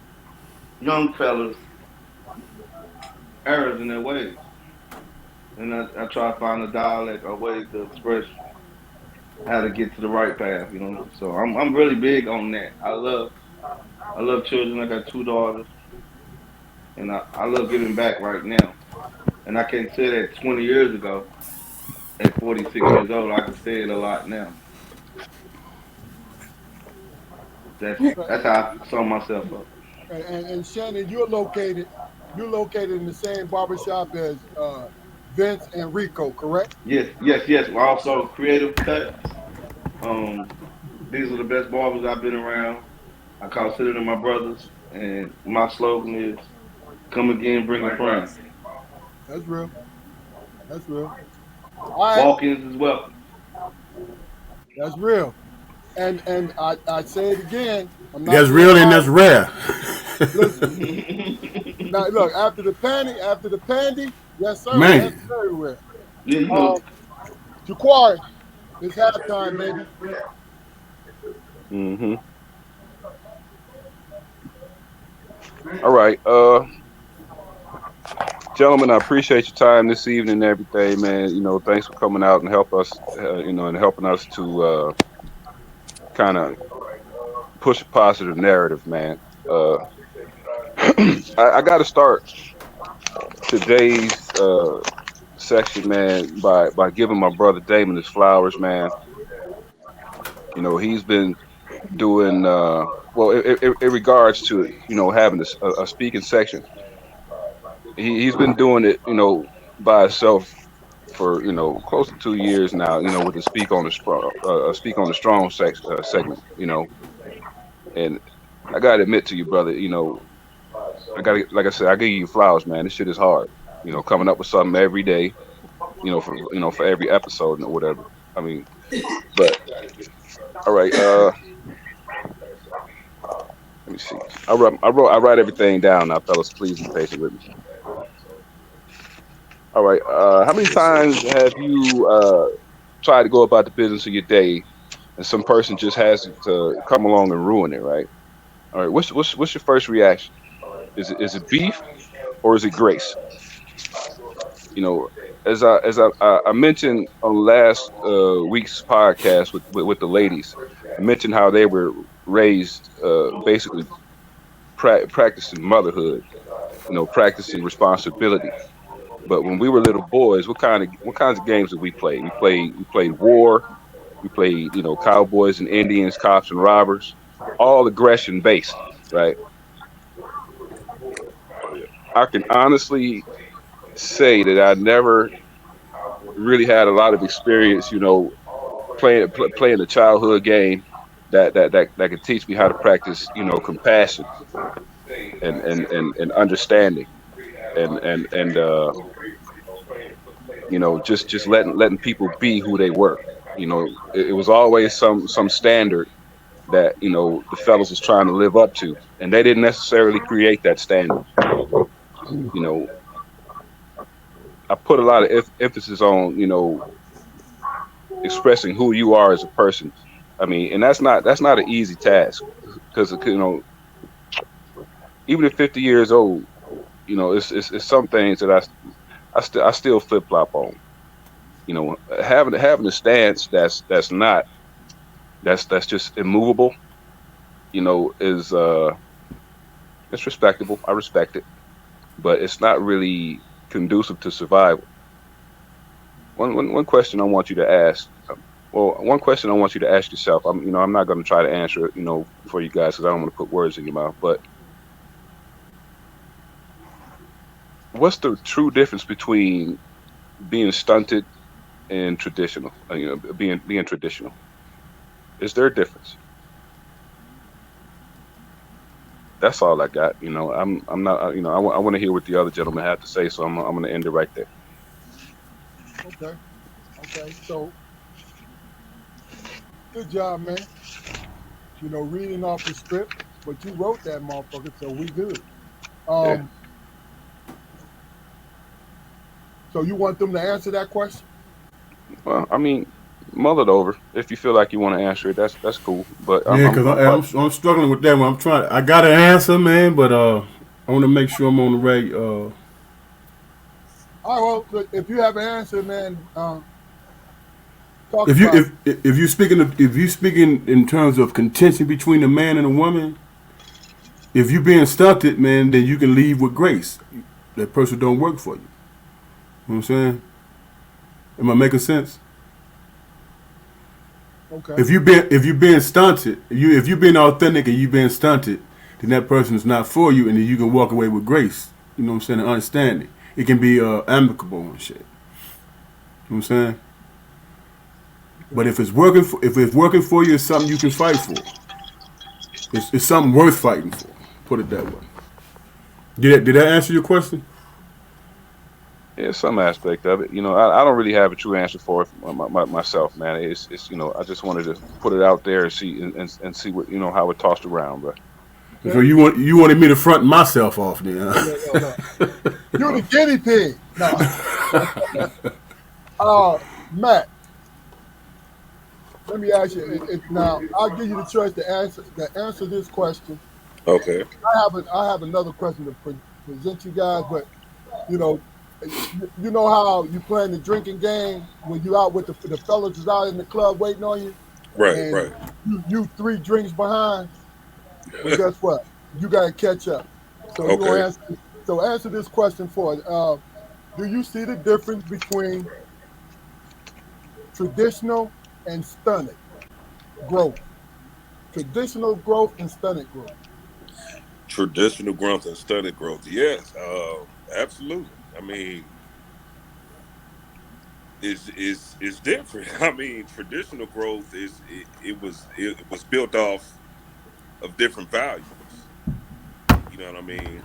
young fellas errors in their ways. And I try to find a dialect or way to express how to get to the right path, So I'm really big on that. I love children. I got 2 daughters, and I love giving back right now. And I can't say that 20 years ago. At 46 years old, I can say it a lot now. That's how I sum myself up. And Shannon, you're located in the same barbershop as Vince and Rico, correct? Yes. We're also creative cuts. These are the best barbers I've been around. I consider them my brothers, and my slogan is "Come again, bring a friend." That's real. Walk-ins is welcome. That's real. And I say it again. That's real and that's rare. Listen, now look, after the pandy, yes sir, Man. that's very rare. Yeah, Jaquari, it's halftime, baby. Mm-hmm. All right, gentlemen, I appreciate your time this evening and everything, man. Thanks for coming out and help us, and helping us to kind of push a positive narrative, man. I got to start today's section, man, by giving my brother Damon his flowers, man. He's been doing in regards to having a speaking section. He's been doing it, by himself for close to 2 years now. With the speak on the strong segment. And I gotta admit to you, brother. Like I said, I give you flowers, man. This shit is hard. Coming up with something every day. For every episode or whatever. I mean, but all right. Let me see. I write everything down now, fellas. Please be patient with me. All right. How many times have you tried to go about the business of your day, and some person just has to come along and ruin it, right? All right. What's your first reaction? Is it beef or is it grace? As I mentioned on last week's podcast with the ladies, I mentioned how they were raised basically practicing motherhood. practicing responsibility. But when we were little boys, what kinds of games did we play? We played war. We played, cowboys and Indians, cops and robbers, all aggression based, right? Oh yeah. I can honestly say that I never really had a lot of experience, playing a childhood game that could teach me how to practice, compassion and understanding and just letting people be who they were. It was always some standard that the fellas was trying to live up to, and they didn't necessarily create that standard. You know, I put a lot of emphasis on expressing who you are as a person. I mean, and that's not an easy task because even at 50 years old, it's some things that I still flip flop on. Having a stance that's just immovable, is it's respectable. I respect it, but it's not really conducive to survival. One question I want you to ask. Well, one question I want you to ask yourself. I'm not going to try to answer it, for you guys because I don't want to put words in your mouth. But what's the true difference between being stunted and traditional? Being traditional. Is there a difference? That's all I got. I'm not. I want to hear what the other gentlemen have to say, so I'm going to end it right there. Okay. Okay. So good job, man. Reading off the script, but you wrote that motherfucker, so we good. Yeah. So you want them to answer that question? Well, I mean, mull it over. If you feel like you want to answer it, that's cool. But Yeah, because I'm struggling with that one. I got an answer, man, but I want to make sure I'm on the right. All right. Well, look, if you have an answer, man, talk If you about it. if you speaking in terms of contention between a man and a woman, if you being stunted, man, then you can leave with grace. That person don't work for you. You know what I'm saying? Am I making sense? Okay. If you being stunted, if you being authentic and you being stunted, then that person is not for you, and then you can walk away with grace. You know what I'm saying? And understanding. It can be amicable and shit. You know what I'm saying? But if it's working for you, it's something you can fight for. It's something worth fighting for. Put it that way. Did that answer your question? Yeah, some aspect of it. I don't really have a true answer for it myself, man. It's I just wanted to put it out there and see what how it tossed around, bro. Okay. So you wanted me to front myself off then? Huh? You're the guinea pig. No. Matt, let me ask you. Now, I'll give you the choice to answer this question. Okay. I have another question to present you guys, but you know, you know how you playing the drinking game when you out with the fellas is out in the club waiting on you, Right. and Right. you 3 drinks behind. But guess what? You gotta catch up. So you gonna Okay. answer this question for us. Do you see the difference between traditional and stunted growth? Traditional growth and stunted growth. Traditional growth and stunted growth. Yes. Absolutely. I mean, it's different. I mean, traditional growth it was built off of different values. You know what I mean?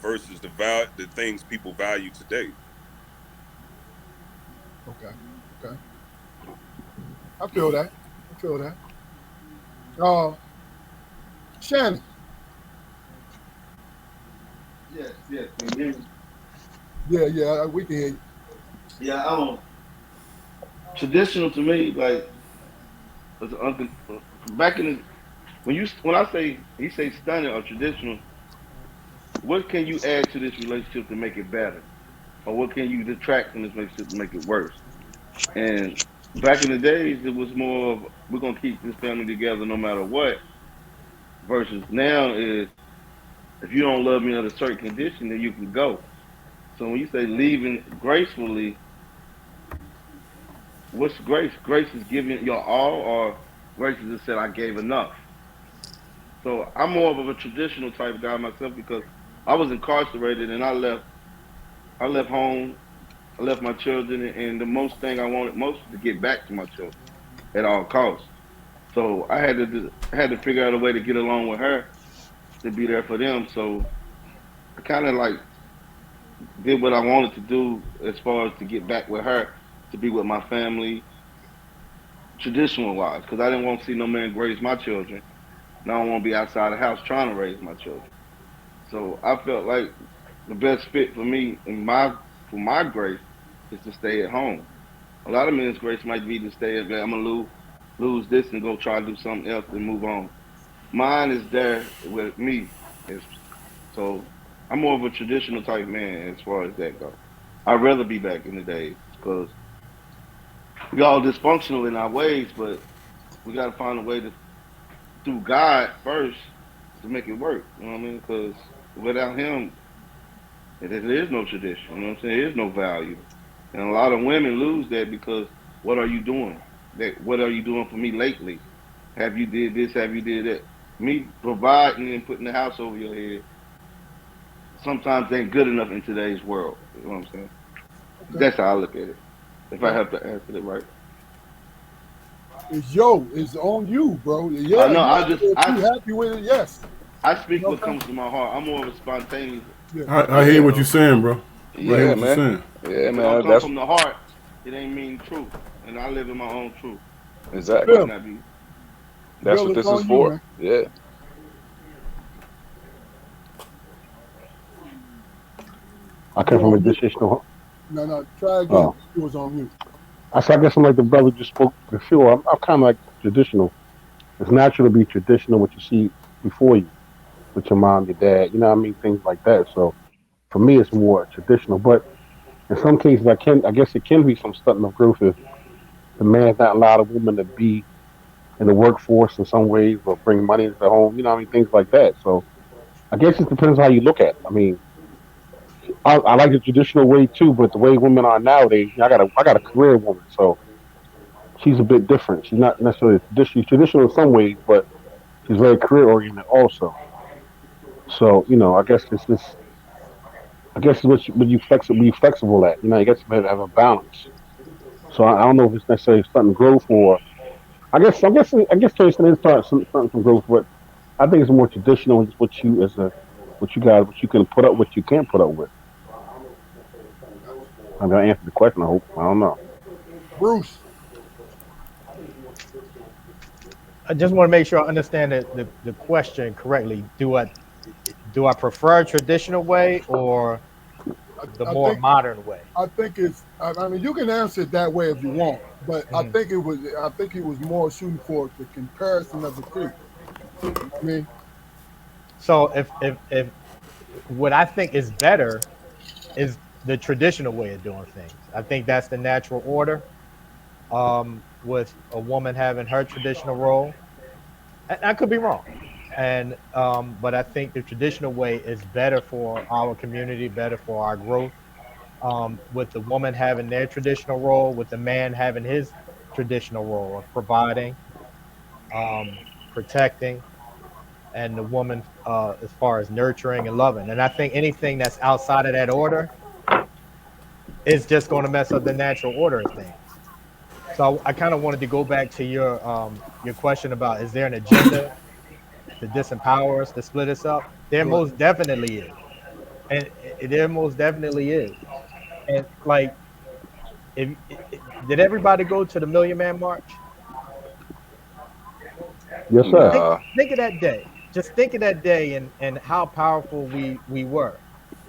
Versus the things people value today. Okay. Okay. I feel that. I feel that. Uh, Shannon. Yes, yes. Can you hear me? Yeah, we can hear you. Yeah, traditional to me, like back in the, when I say he say stunning or traditional, what can you add to this relationship to make it better, or what can you detract from this relationship to make it worse? And back in the days, it was more of we're gonna keep this family together no matter what. Versus now is If you don't love me under certain condition, then you can go. So when you say leaving gracefully, what's grace? Grace is giving your all, or grace is just said I gave enough. So I'm more of a traditional type guy myself because I was incarcerated and I left. I left home. I left my children, and the most thing I wanted most was to get back to my children at all costs. So I had to figure out a way to get along with her to be there for them. So I kind of like did what I wanted to do as far as to get back with her to be with my family, traditional wise, because I didn't want to see no man raise my children. And I don't want to be outside the house trying to raise my children. So I felt like the best fit for me and for my grace is to stay at home. A lot of men's grace might be to stay at, I'm gonna lose this and go try to do something else and move on. Mine is there with me. So I'm more of a traditional type man as far as that goes. I'd rather be back in the days because we all dysfunctional in our ways, but we got to find a way to through God first to make it work. You know what I mean? Because without Him, there is no tradition. You know what I'm saying? There is no value, and a lot of women lose that because what are you doing? What are you doing for me lately? Have you did this? Have you did that? Me providing and putting the house over your head sometimes ain't good enough in today's world. You know what I'm saying? Okay. That's how I look at it. If I have to answer it right. It's on you, bro. Yeah, I know. if you happy with it, yes. I speak what comes to my heart. I'm more of a spontaneous. Yeah. I hear what you're saying, bro. I hear Yeah, what you're man. saying. Yeah, If it don't man. come That's from the heart, it ain't mean truth. And I live in my own truth. exactly. Bill, Might not be. That's Bill, what it's this is on you, for. man. Yeah. I come You're from a on mute. traditional. No, try again. Oh, It was on mute. I guess I'm like the brother just spoke before. I'm kind of like traditional. It's natural to be traditional, what you see before you, with your mom, your dad. You know what I mean? Things like that. So for me, it's more traditional. But in some cases, I guess it can be some stunting of growth if the man's not allowed a woman to be in the workforce in some ways or bring money into the home. You know what I mean? Things like that. So I guess it depends how you look at it. I mean, I like the traditional way too, but the way women are nowadays, I got a career woman, so she's a bit different. She's not necessarily traditional. She's traditional in some ways, but she's very career oriented also. So I guess it's just I guess it's what you flexible at. You guess you better have a balance. So I don't know if it's necessarily stunting growth or I guess Jason is starting some growth, but I think it's more traditional. It's what you can put up, what you can't put up with. I'm gonna answer the question. I hope. I don't know. Bruce. I just want to make sure I understand the question correctly. Do I prefer a traditional way or the I more think modern way? I think it's. I mean, you can answer it that way if you want, but I think it was. I think he was more shooting for the comparison of the two. You know what I mean, So if what I think is better is the traditional way of doing things. I think that's the natural order. With a woman having her traditional role, I could be wrong, and but I think the traditional way is better for our community, better for our growth. With the woman having their traditional role, with the man having his traditional role of providing, protecting, and the woman as far as nurturing and loving. And I think anything that's outside of that order is just going to mess up the natural order of things. So I kind of wanted to go back to your question about is there an agenda to disempower us, to split us up? There right? most definitely is, and there most definitely is. And like, did everybody go to the Million Man March? Yes, sir. think Nah. think of that day. Just think of that day and how powerful we were.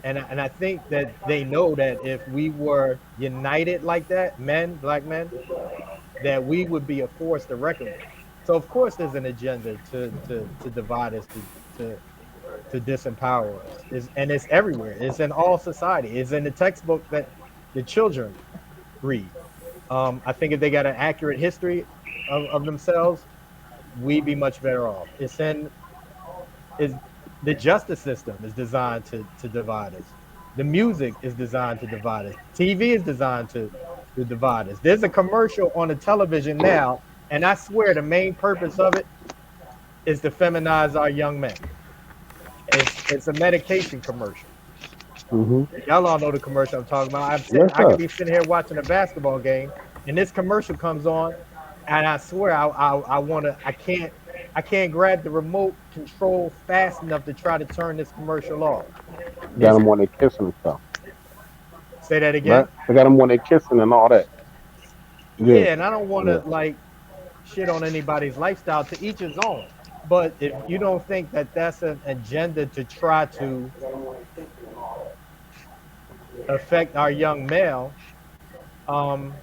And I think that they know that if we were united like that, black men, that we would be a force to reckon with. So of course there's an agenda to divide us, to to disempower us. And it's everywhere. It's in all society. It's in the textbook that the children read. I think if they got an accurate history of themselves, we'd be much better off. It's The justice system is designed to divide us. The music is designed to divide us. TV is designed to divide us. There's a commercial on the television now, and I swear the main purpose of it is to feminize our young men. It's a medication commercial. Mm-hmm. Y'all all know the commercial I'm talking about. Yes, I could sir. be sitting here watching a basketball game, and this commercial comes on, and I swear I can't grab the remote control fast enough to try to turn this commercial off. Got It's them when they kissing and stuff, say that right? again. They got them when they kissing and all that. Yeah, Yeah, and I don't want yeah. to like shit on anybody's lifestyle. To each his own. But if you don't think that that's an agenda to try to affect our young male, um,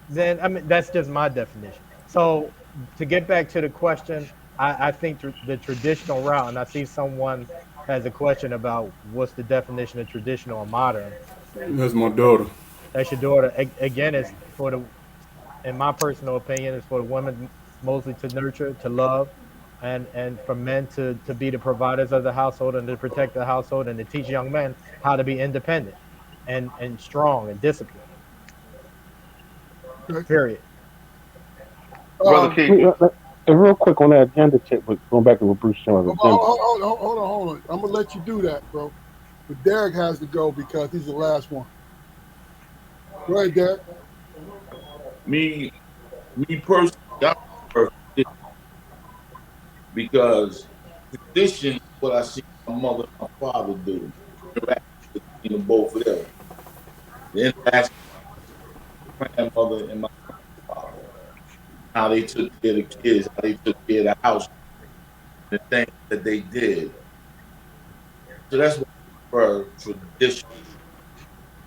then I mean that's just my definition. So to get back to the question, I think the traditional route, and I see someone has a question about what's the definition of traditional and modern. That's my daughter. That's your daughter. Again, it's for the, in my personal opinion, it's for the women mostly to nurture, to love, and for men to be the providers of the household and to protect the household and to teach young men how to be independent and strong and disciplined. Okay. Period. Brother Keith. And real quick on that agenda check, but going back to what Bruce Jones agenda. Hold on. I'm gonna let you do that, bro. But Derrick has to go because he's the last one. Go ahead, Derrick. Me personally, I prefer tradition because tradition is what I see my mother and my father do. Interaction between the both of them. The interaction with my grandmother and my father. How they took care of the kids, how they took care of the house, the things that they did. So that's what I prefer tradition.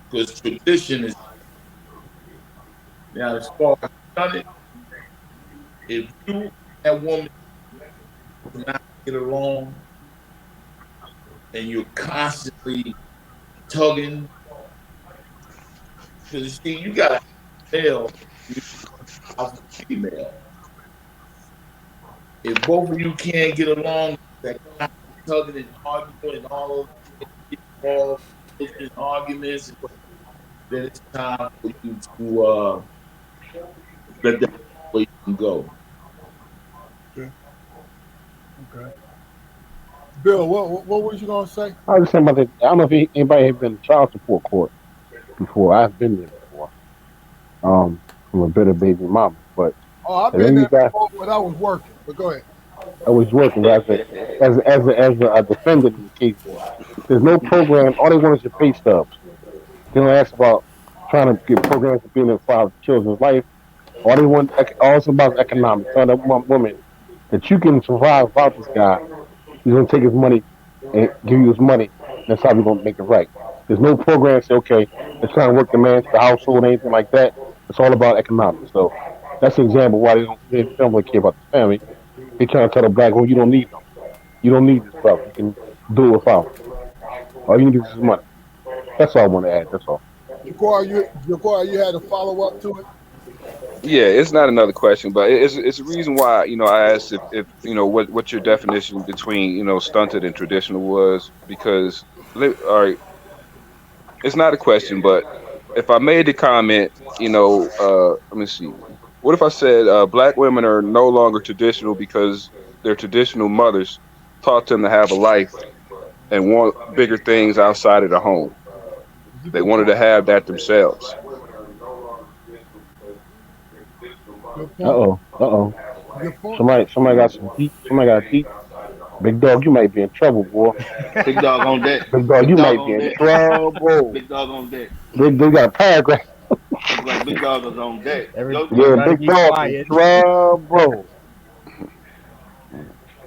Because tradition is now as far as done it, if you and that woman do not get along and you're constantly tugging, because you see, you got a male, you have a female. If both of you can't get along, that tugging and arguing and all of those arguments, then it's time for you to let that way you can go. Okay. Bill, what was you gonna say? I was just saying about that. I don't know if anybody has been in child support court before. I've been there before. From a bitter baby mama, but Oh, I've if been any of you there guys, before when I was working. But go ahead. I was working as a defendant in the case. There's no program. All they want is your pay stubs. They don't ask about trying to get programs to be in the father children's life. All they want, all it's about is economics. Tell that woman that you can survive without this guy. He's gonna take his money and give you his money. That's how we're gonna make it right. There's no program that say, okay, let's try and work the man to the household, anything like that. It's all about economics. So that's an example why they don't really care about the family. They trying to tell the black woman, you don't need them. You don't need this brother. You can do it without him. All you need is his money. That's all I want to add. That's all. Jaquar, you had a follow up to it. Yeah, it's not another question, but it's a reason why I asked if what your definition between stunted and traditional was, because all right, it's not a question, but if I made the comment, let me see, what if I said black women are no longer traditional because their traditional mothers taught them to have a life and want bigger things outside of the home. They wanted to have that themselves. Good Uh point. oh. Uh oh. Good point. Somebody got some heat. Somebody got heat. Big dog, you might be in trouble, boy. Big dog on deck. Big dog, Big you dog might be on in deck. trouble. Big dog on deck. They got a paragraph. It's like big dog is on deck. Yeah, Everybody big be dog in quiet. trouble.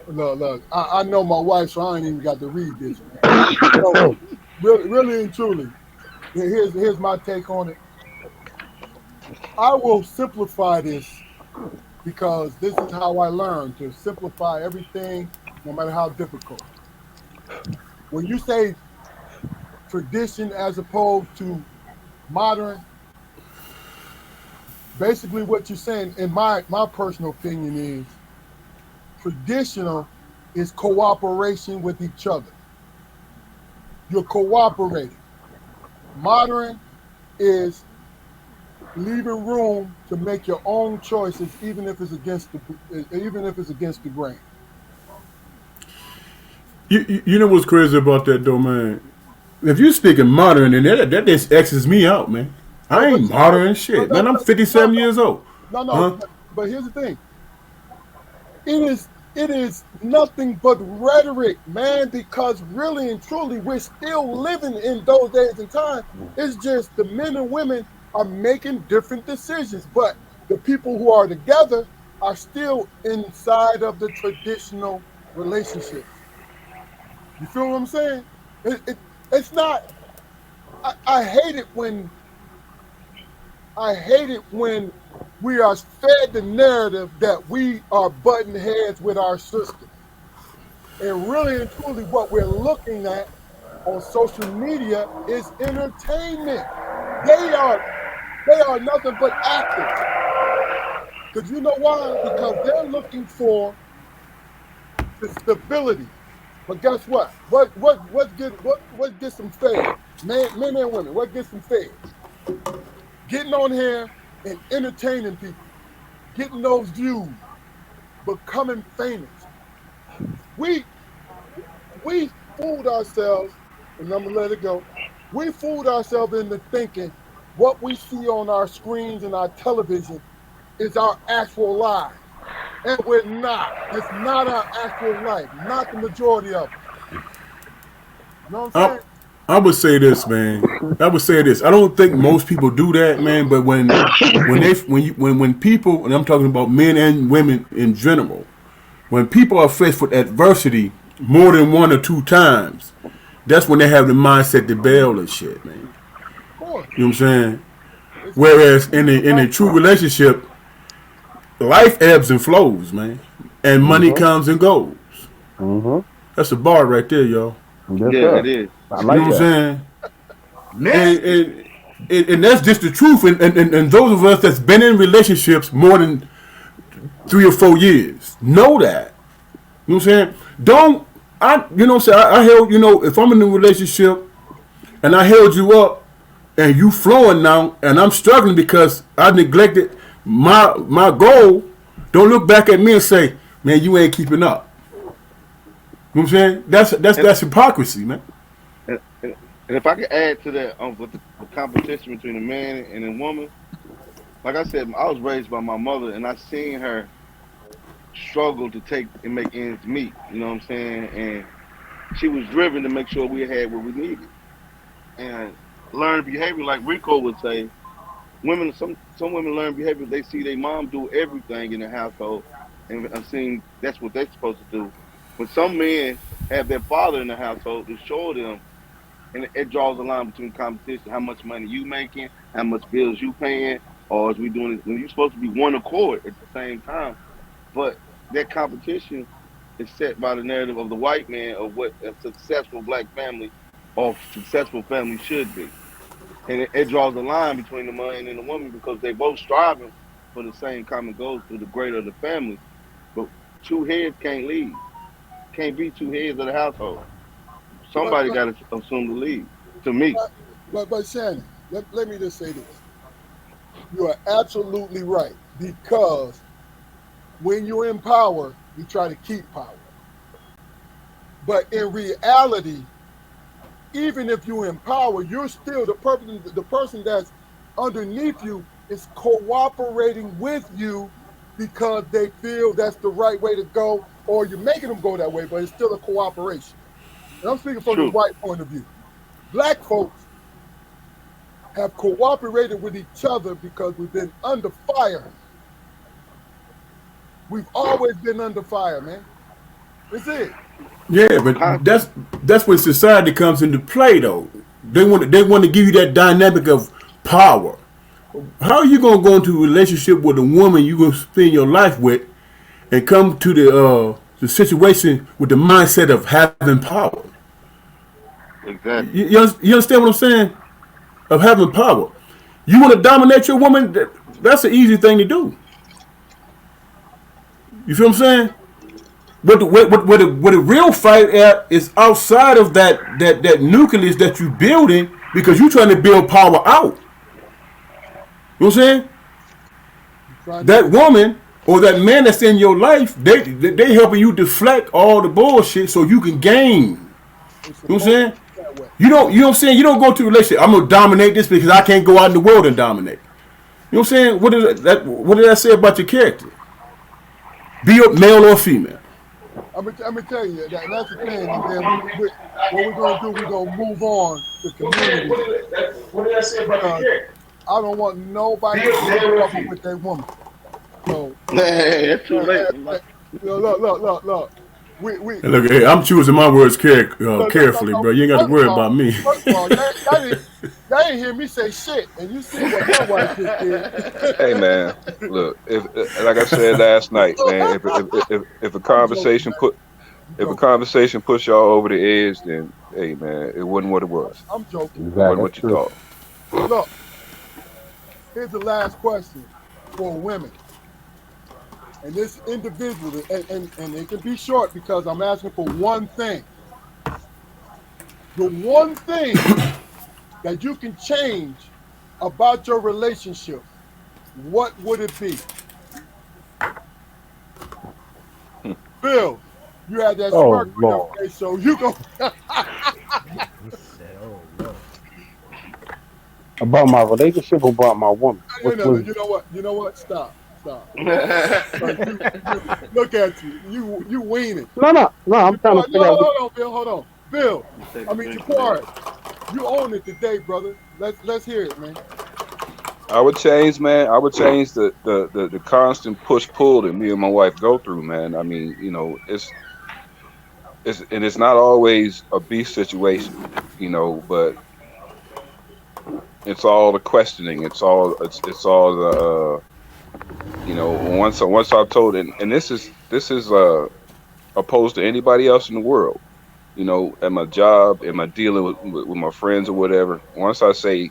Look. I know my wife, so I ain't even got to read this. So, really and truly, here's my take on it. I will simplify this because this is how I learned to simplify everything, no matter how difficult. When you say tradition as opposed to modern, basically what you're saying, in my personal opinion, is traditional is cooperation with each other. You're cooperating. Modern is leaving room to make your own choices, even if it's against the grain. You know what's crazy about that though, man? If you speaking modern, then that just X's me out, man. I ain't modern shit, man. I'm 57 years old. No, Huh? but here's the thing. It is nothing but rhetoric, man, because really and truly we're still living in those days and times. It's just the men and women are making different decisions, but the people who are together are still inside of the traditional relationships. You feel what I'm saying? It's not. I hate it when we are fed the narrative that we are butting heads with our sisters. And really and truly what we're looking at on social media is entertainment. They are nothing but actors. Because you know why? Because they're looking for the stability. But guess what? What gets them fed? Men and women, what gets them fed? Getting on here and entertaining people, getting those views, becoming famous. We fooled ourselves, and I'm gonna let it go. We fooled ourselves into thinking what we see on our screens and our television is our actual life. And we're not. It's not our actual life, not the majority of it. You know what I'm saying? I would say this, man. I would say this. I don't think most people do that, man. But when people, and I'm talking about men and women in general, when people are faced with adversity more than one or two times, that's when they have the mindset to bail and shit, man. Of course. You know what I'm saying? Whereas in a true relationship, life ebbs and flows, man, and money comes and goes. That's a bar right there, y'all. Yeah, it is. I You like know what that. I'm saying? And that's just the truth. And those of us that's been in relationships more than 3 or 4 years know that. You know what I'm saying? You know what I'm saying? I held, if I'm in a relationship and I held you up and you flowing now and I'm struggling because I neglected my goal, don't look back at me and say, man, you ain't keeping up. You know what I'm saying? That's hypocrisy, man. And if I could add to that, with the competition between a man and a woman, like I said, I was raised by my mother, and I seen her struggle to take and make ends meet. You know what I'm saying? And she was driven to make sure we had what we needed. And learned behavior, like Rico would say, some women learn behavior. They see their mom do everything in the household, and I'm seeing that's what they're supposed to do. When some men have their father in the household to show them, and it draws a line between competition, how much money you making, how much bills you paying, or is we doing it when you're supposed to be one accord at the same time. But that competition is set by the narrative of the white man of what a successful black family or successful family should be. And it draws a line between the man and the woman because they both striving for the same common goals for the greater of the family. But two heads can't lead. Can't be two heads of the household. Somebody got to assume the lead. To me. But Shannon, let me just say this. You are absolutely right, because when you're in power, you try to keep power. But in reality, even if you're in power, you're still the person that's underneath you is cooperating with you because they feel that's the right way to go, or you're making them go that way, but it's still a cooperation. And I'm speaking from the white point of view. Black folks have cooperated with each other because we've been under fire. We've always been under fire, man. That's it. Yeah, but that's when society comes into play, though. They want to give you that dynamic of power. How are you gonna go into a relationship with a woman you gonna spend your life with, and come to the situation with the mindset of having power? Exactly. You understand what I'm saying? Of having power. You want to dominate your woman? That's an easy thing to do. You feel what I'm saying? What the real fight at is outside of that nucleus that you building because you trying to build power out. You know what I'm saying? That woman or that man that's in your life, they helping you deflect all the bullshit so you can gain. You know what I'm saying? You know what I'm saying? You don't go to a relationship. I'm gonna dominate this because I can't go out in the world and dominate. You know what I'm saying? What did that say about your character? Be a male or female. I'm gonna tell you that's the thing. And then what we're gonna do, we're gonna move on to community. What did I say about your character? I don't want nobody to get in trouble with their woman. So it's too late. Look. Look, hey, I'm choosing my words carefully, bro. You ain't got to worry about me. First of all, y'all ain't hear me say shit, and you see what my wife just did. Hey man, look, if like I said last night, man, if a conversation push y'all over the edge, then hey man, it wasn't what it was. I'm joking. It wasn't what you thought. Look, here's the last question for women. And this individual, and it can be short because I'm asking for one thing. The one thing that you can change about your relationship, what would it be? Bill, you had that smirk on your face, so you go. About my relationship or about my woman? You know what? Stop. Look at you. You weaning. No. I'm trying to figure out. Hold on, Bill. Ja'Quar, you own it today, brother. Let's hear it, man. I would change the constant push pull that me and my wife go through, man. I mean, you know, it's not always a beef situation, you know, but it's all the questioning. It's all the. You know, once I told it, and this is opposed to anybody else in the world. You know, at my job, am I dealing with my friends or whatever? Once I say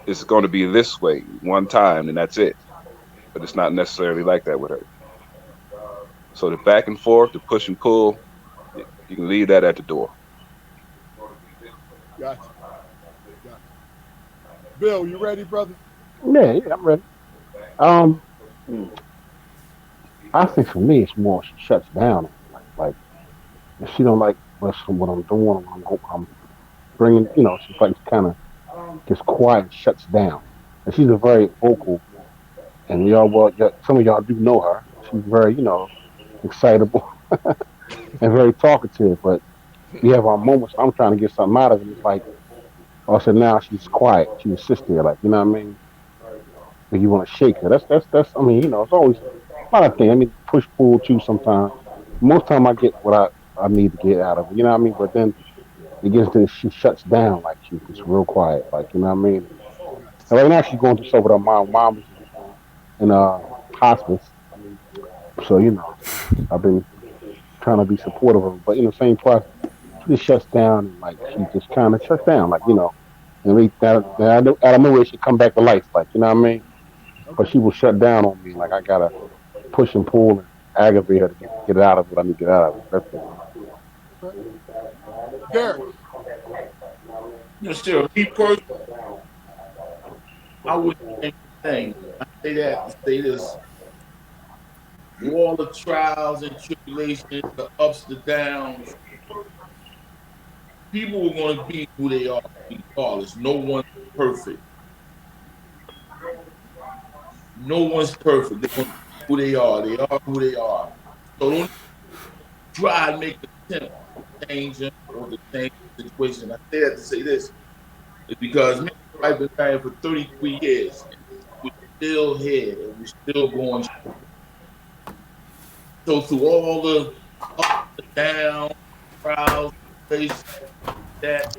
it's going to be this way one time, and that's it. But it's not necessarily like that with her. So the back and forth, the push and pull, you can leave that at the door. Gotcha. Bill, you ready, brother? Yeah, I'm ready. I think for me, it's more she shuts down. Like if she don't like what I'm doing, I'm bringing, you know, she's like kind of gets quiet, and shuts down. And she's a very vocal, and some of y'all do know her. She's very, you know, excitable and very talkative. But we have our moments. I'm trying to get something out of it. It's like, also now she's quiet. She just sits there, like, you know what I mean? But you want to shake her. That's. I mean, you know, it's always a lot of things. I mean, push pull too sometimes. Most time I get what I need to get out of it. You know what I mean? But then it gets to she shuts down, like she gets real quiet, like, you know what I mean? And right now she's going through stuff with her mom. Mom's in hospice, so you know I've been trying to be supportive of her, but in the same process, she just shuts down and like she just kind of shuts down, like, you know, and out of nowhere she come back to life, like, you know what I mean? But she will shut down on me, like I gotta push and pull and aggravate her to get it out of what I need to get out of it. That's it. Derrick. You know, me personally, I wouldn't think anything. I say that to say this. Through all the trials and tribulations, the ups, the downs, people are going to be who they are regardless. No one's perfect. No one's perfect. They're going to be who they are. They are who they are. So don't try to make an attempt to change them or to change the situation. I say that to say this. It's because I've been married for 33 years. We're still here and we're still going. So through all the up and down, trials, that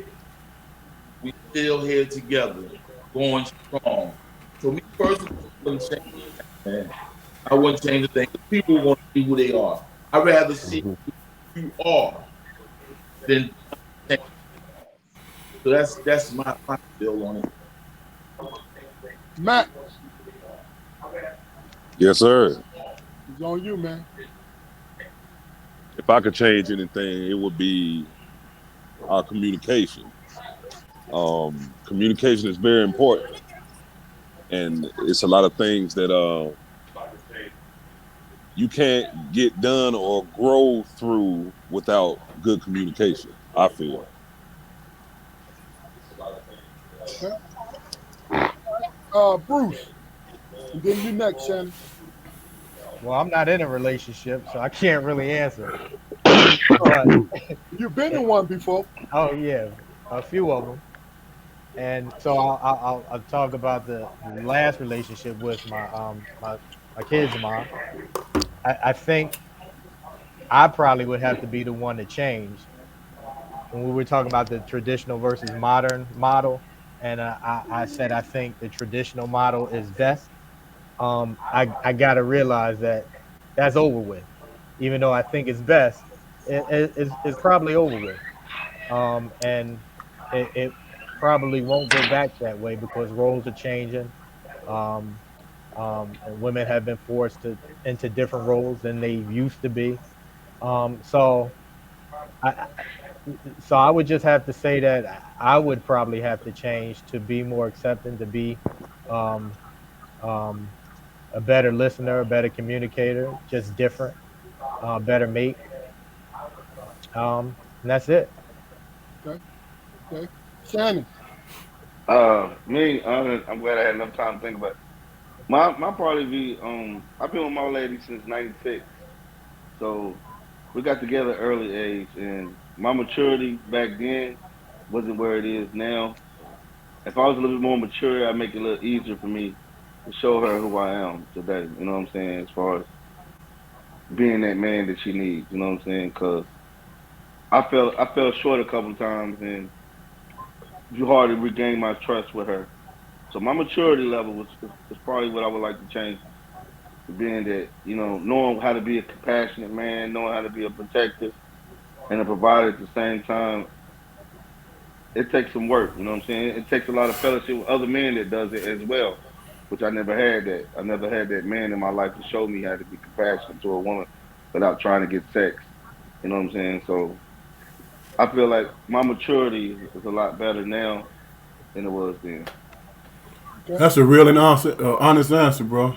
we still here together, going strong. So me personally, I wouldn't change that, man. I wouldn't change a thing. People want to be who they are. I'd rather see who you are than change. So that's my bill on it. Matt. Yes, sir. It's on you, man. if I could change anything, it would be our communication. Communication is very important, and it's a lot of things that you can't get done or grow through without good communication, I feel. Bruce, and then you next, Shannon. Well, I'm not in a relationship, so I can't really answer. But, You've been in one before. oh yeah, a few of them. And so I'll talk about the last relationship with my kids' mom. I think I probably would have to be the one to change when we were talking about the traditional versus modern model. And I said I think the traditional model is best. I got to realize that that's over with. Even though I think it's best, it's probably over with. And it probably won't go back that way because roles are changing. Um, and women have been forced into different roles than they used to be. So I so I would just have to say that I would probably have to change to be more accepting, to be um, um, a better listener, a better communicator, just different, better mate. And that's it. Okay, okay. Shannon. I'm glad I had enough time to think about it. My probably be I've been with my lady since '96, so we got together early age, and my maturity back then wasn't where it is now. If I was a little bit more mature, I'd make it a little easier for me to show her who I am today. You know what I'm saying? As far as being that man that she needs. You know what I'm saying? Because I fell short a couple of times, and it's hard to regain my trust with her. So my maturity level is probably what I would like to change. Being that, knowing how to be a compassionate man, knowing how to be a protector and a provider at the same time, it takes some work, you know what I'm saying? It takes a lot of fellowship with other men that does it as well, which I never had that. I never had that man in my life to show me how to be compassionate to a woman without trying to get sex. You know what I'm saying? So I feel like my maturity is a lot better now than it was then. Okay. That's a real and honest answer, bro.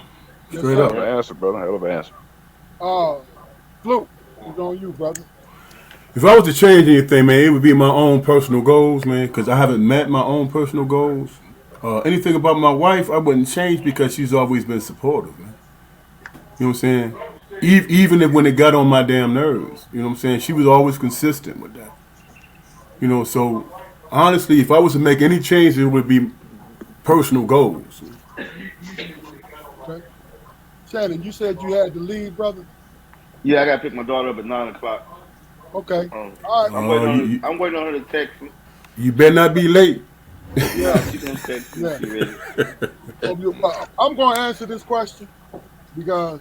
Yes, Straight sir. Hell of up. an answer, brother. Hell of an answer. Fluke, it's on you, brother. If I was to change anything, man, it would be my own personal goals, man, because I haven't met my own personal goals. Anything about my wife, I wouldn't change because she's always been supportive, man. You know what I'm saying? Even if when it got on my damn nerves, you know what I'm saying? She was always consistent with that. So honestly, if I was to make any change, it would be personal goals. Okay. Shannon, you said you had to leave, brother. Yeah, I gotta pick my daughter up at 9 o'clock. Okay. All right. I'm waiting on her to text me. You better not be late. Yeah, she's gonna text me. Yeah. She ready. I'm going to answer this question because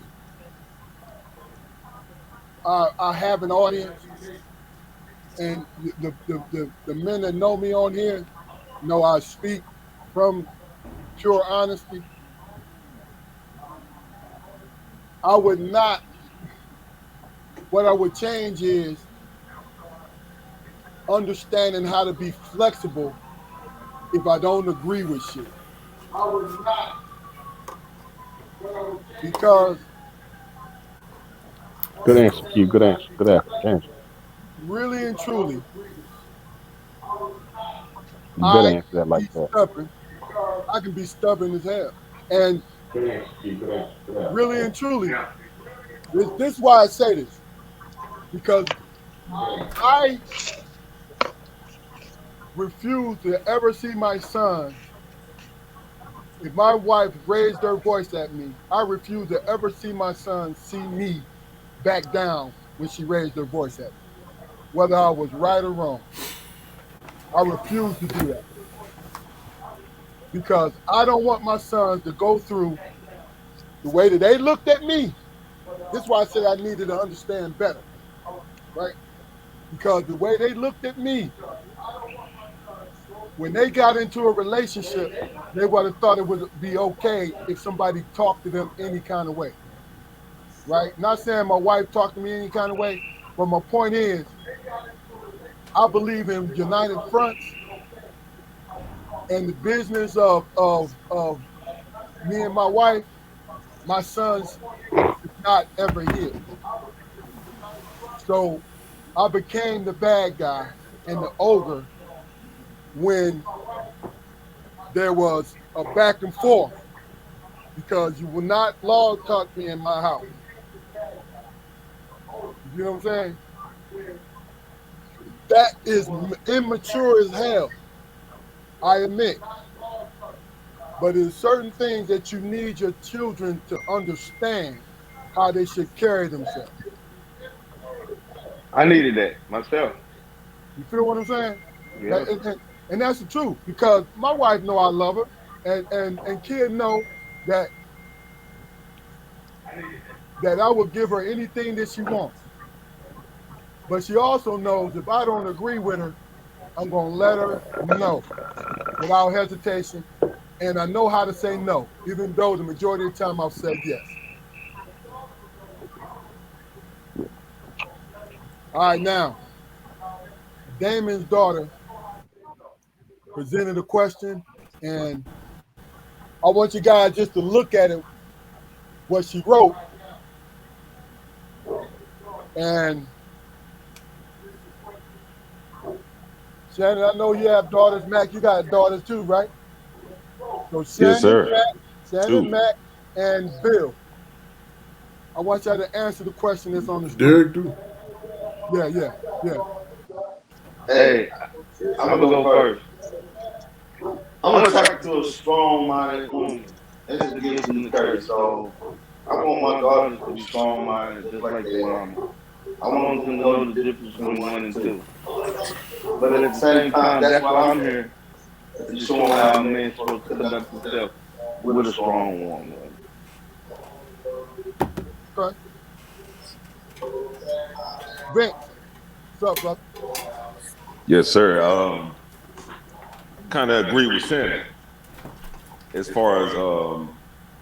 I have an audience, and the men that know me on here know I speak from pure honesty. I would not. What I would change is understanding how to be flexible if I don't agree with shit. I would not. Because Good answer, Q. Good answer. Good answer. Change. really and truly, You better I answer that can be like that. stubborn. I can be stubborn as hell. And really and truly, this is why I say this. Because I refuse to ever see my son. If my wife raised her voice at me, I refuse to ever see my son see me back down when she raised her voice at me, whether I was right or wrong. I refuse to do that because I don't want my sons to go through the way that they looked at me. This is why I said I needed to understand better, right? Because the way they looked at me, when they got into a relationship, they would have thought it would be okay if somebody talked to them any kind of way, right? Not saying my wife talked to me any kind of way, But my point is, I believe in united fronts and the business of me and my wife. My sons is not ever here. So I became the bad guy and the ogre when there was a back and forth because you will not log talk me in my house. You know what I'm saying? That is immature as hell. I admit. But there's certain things that you need your children to understand how they should carry themselves. I needed that myself. You feel what I'm saying? Yeah. And that's the truth because my wife know I love her, and kid know that I will give her anything that she wants. But she also knows if I don't agree with her, I'm gonna let her know without hesitation. And I know how to say no, even though the majority of the time I've said yes. All right, now, Damon's daughter presented a question, and I want you guys just to look at it, what she wrote. And Shannon, I know you have daughters. Mac, you got daughters too, right? So Yes, sir. Shannon, Two. Mac, and Bill. I want y'all to answer the question that's on the screen. Derrick, too. Yeah. Hey, I'm gonna go first. I'm attracted to a strong-minded woman. That's just gives me the courage. So I want my daughters to be strong-minded, just like their mama. I want them to know the difference between one and two. But at the same time, that's why I'm here to show them how a man's supposed to conduct himself with a strong woman. Okay. Vince, what's up, brother? Yes, sir. Kind of agree with Shannon as far as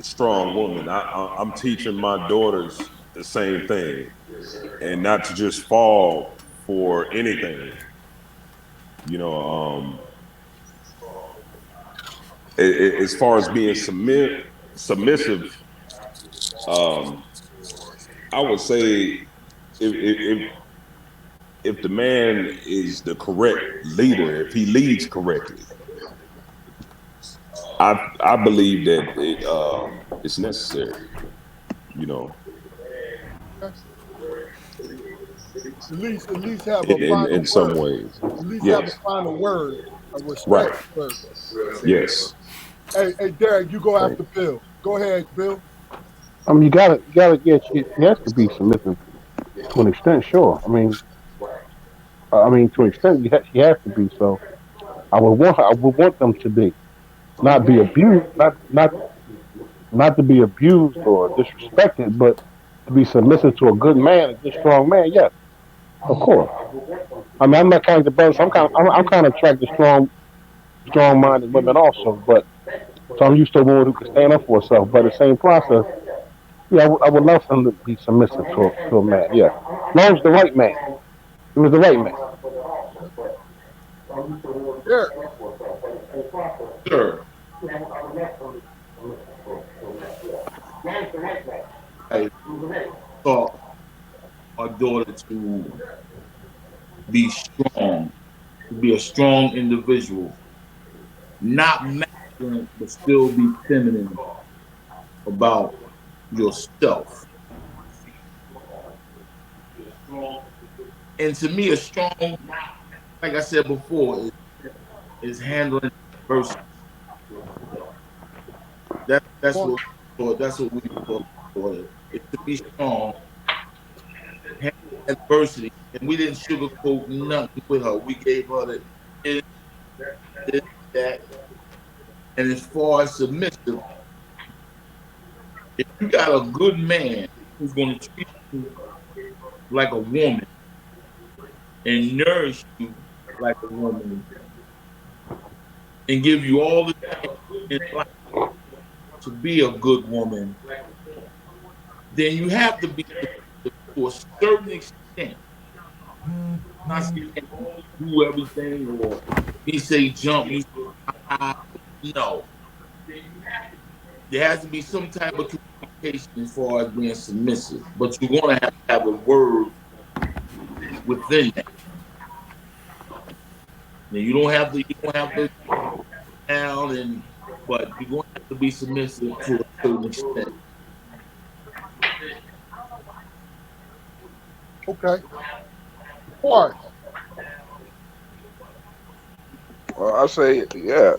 strong woman. I'm teaching my daughters the same thing, and not to just fall for anything. You know, as far as being submissive, I would say if the man is the correct leader, if he leads correctly, I believe that it's necessary. You know, At least have a final in some word. ways. At least have a Yes. final word, a respect Right. word. Yes. Hey, Derek, you go Thank after Bill. Go ahead, Bill. I mean, yeah, she has to be submissive to an extent, sure. I mean, to an extent, she has to be. So, I would want them to be, not be abused, not to be abused or disrespected, but to be submissive to a good man, a good strong man. Yes, of course. I mean, I'm not kind of the brother. So I'm kind of attracted to strong-minded women also. But so I'm used to a woman who can stand up for herself. But the same process, yeah, I would love for them to be submissive to a man. Yeah, as long as the right man. It was the right man. Derek. Sure. I taught my daughter to be strong, to be a strong individual, not masculine, but still be feminine about yourself. And to me, a strong, like I said before, is handling adversity. That's what we call it. To be strong, handle adversity, and we didn't sugarcoat nothing with her. We gave her this, that, and as far as submissive, if you got a good man who's going to treat you like a woman and nourish you like a woman and give you all the things in life to be a good woman, then you have to be to a certain extent. Not saying that you do everything or he say jump, you say high. No. There has to be some type of communication as far as being submissive, but you're gonna have to have a word within that. Now you don't have to down but you're gonna have to be submissive to a certain extent. Okay. All right. Well, I say, yeah.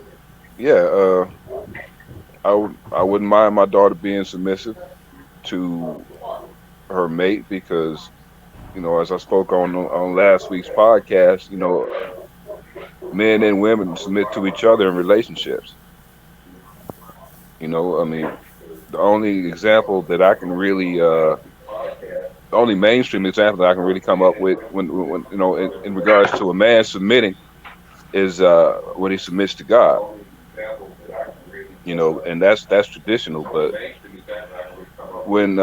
I wouldn't mind my daughter being submissive to her mate because, as I spoke on last week's podcast, men and women submit to each other in relationships. I mean, the only example that I can really, the only mainstream example that I can really come up with when in regards to a man submitting is when he submits to God. And that's traditional. But when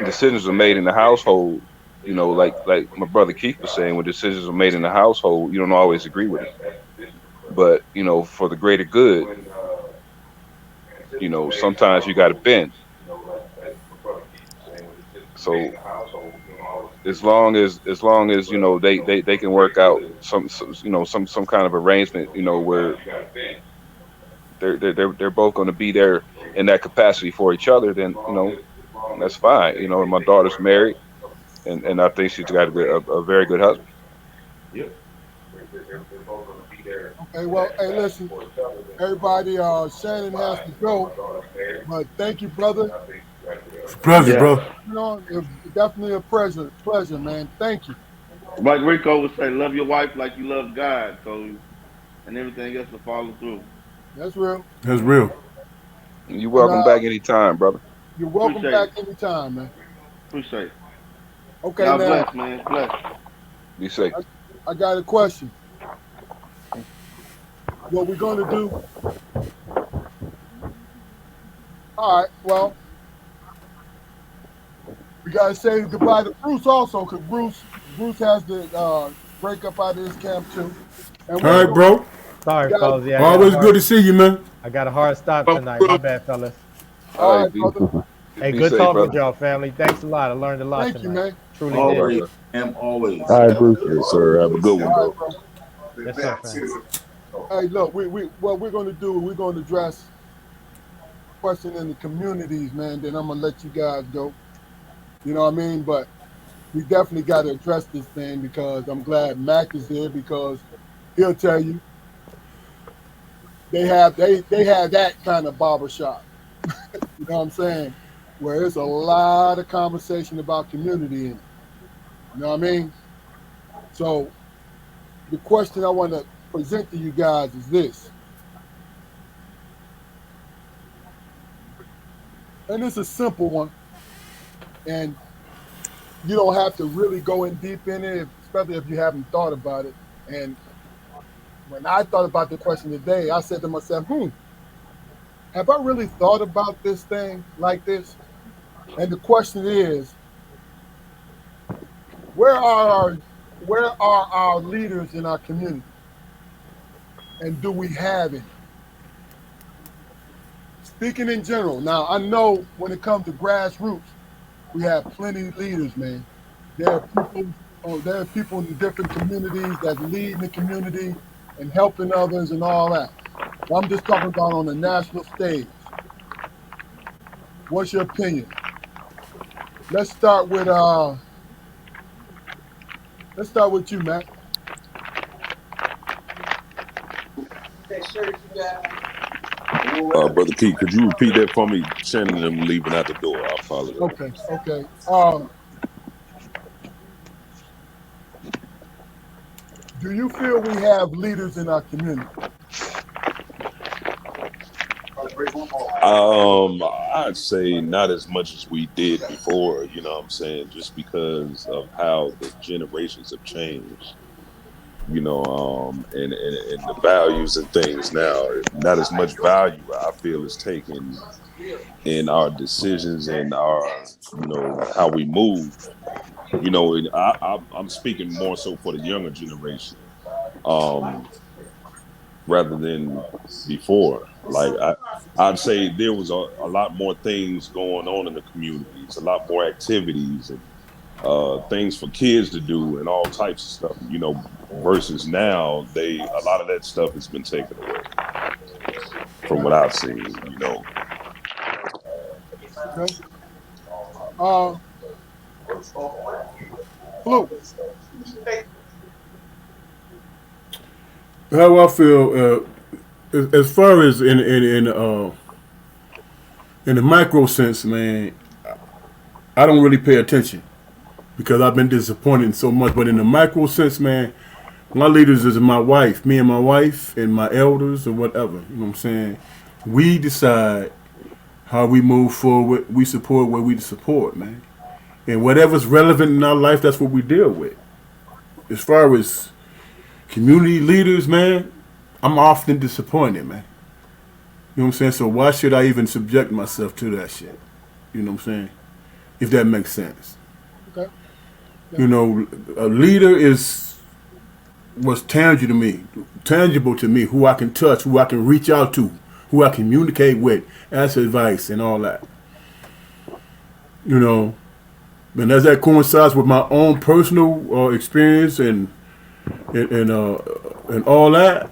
decisions are made in the household, like my brother Keith was saying, when decisions are made in the household, you don't always agree with it. But for the greater good, sometimes you got to bend. So as long as they can work out some kind of arrangement, where they're both going to be there in that capacity for each other, then that's fine. And my daughter's married, and I think she's got a very good husband. Okay, well, hey, listen, everybody, Shannon has to go, but thank you, brother. It's a pleasure, bro. It's definitely a pleasure, man. Thank you. Like Rico would say, love your wife like you love God, so and everything else will follow through. That's real. That's real. You're welcome back anytime, brother. You're welcome back anytime, man. Appreciate it. Okay, God now. bless, man. Bless. Be safe. I got a question. What we're going to do? All right, well, we got to say goodbye to Bruce also, because Bruce has to break up out of this camp too. And all right, bro. Sorry, fellas. Yeah, always good to see you, man. I got a hard stop tonight. My bad, fellas. All right, brother. Hey, good talking with y'all, family. Thanks a lot. I learned a lot Thank tonight. you, man. Truly Always, did. and always. All right, Bruce. Yes, sir. Have a good one, All bro. right, bro. Yes, sir, fam. Hey, look, what we're going to do, we're going to address question in the communities, man. Then I'm going to let you guys go. You know what I mean? But we definitely got to address this thing because I'm glad Mac is here because he'll tell you they have that kind of barbershop. You know what I'm saying? Where there's a lot of conversation about community in it. You know what I mean? So the question I want to present to you guys is this. And it's a simple one. And you don't have to really go in deep in it, especially if you haven't thought about it. And when I thought about the question today, I said to myself, have I really thought about this thing like this? And the question is, where are our leaders in our community? And do we have any? Speaking in general, now I know when it comes to grassroots, we have plenty of leaders, man. There are people in different communities that lead in the community and helping others and all that. Well, I'm just talking about on the national stage. What's your opinion? Let's start with you, Matt. Brother Keith, could you repeat that for me? Shannon and them leaving out the door. I apologize. Okay. Do you feel we have leaders in our community? I'd say not as much as we did before, you know what I'm saying, just because of how the generations have changed, and the values and things now. Not as much value, I feel, is taken in our decisions and our, how we move You know, I'm speaking more so for the younger generation, rather than before. Like I'd say there was a lot more things going on in the communities, a lot more activities and things for kids to do and all types of stuff. You know, versus now, a lot of that stuff has been taken away from what I've seen. You know. Okay. Blue. How I feel as far as in the micro sense, man, I don't really pay attention because I've been disappointed so much. But in the micro sense, man, my leaders is my wife, me and my wife, and my elders or whatever. You know what I'm saying? We decide how we move forward. We support what we support, man. And whatever's relevant in our life, that's what we deal with. As far as community leaders, man, I'm often disappointed, man. You know what I'm saying? So why should I even subject myself to that shit? You know what I'm saying? If that makes sense. Okay. Yeah. You know, a leader was tangible to me, who I can touch, who I can reach out to, who I communicate with, ask advice and all that. You know, and as that coincides with my own personal experience and all that,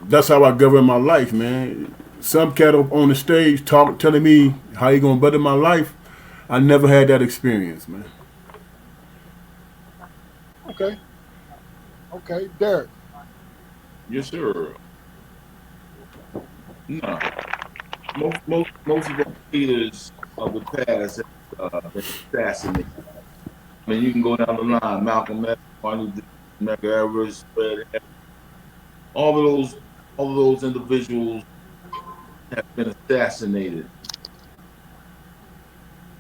that's how I govern my life, man. Some cat up on the stage telling me how you gonna better my life. I never had that experience, man. Okay. Okay, Derrick. Yes, sir. No. Most of the leaders of the past have been assassinated. I mean, you can go down the line: Malcolm X, Martin Luther King, Medgar Evers, Fred Hampton. All of those individuals have been assassinated.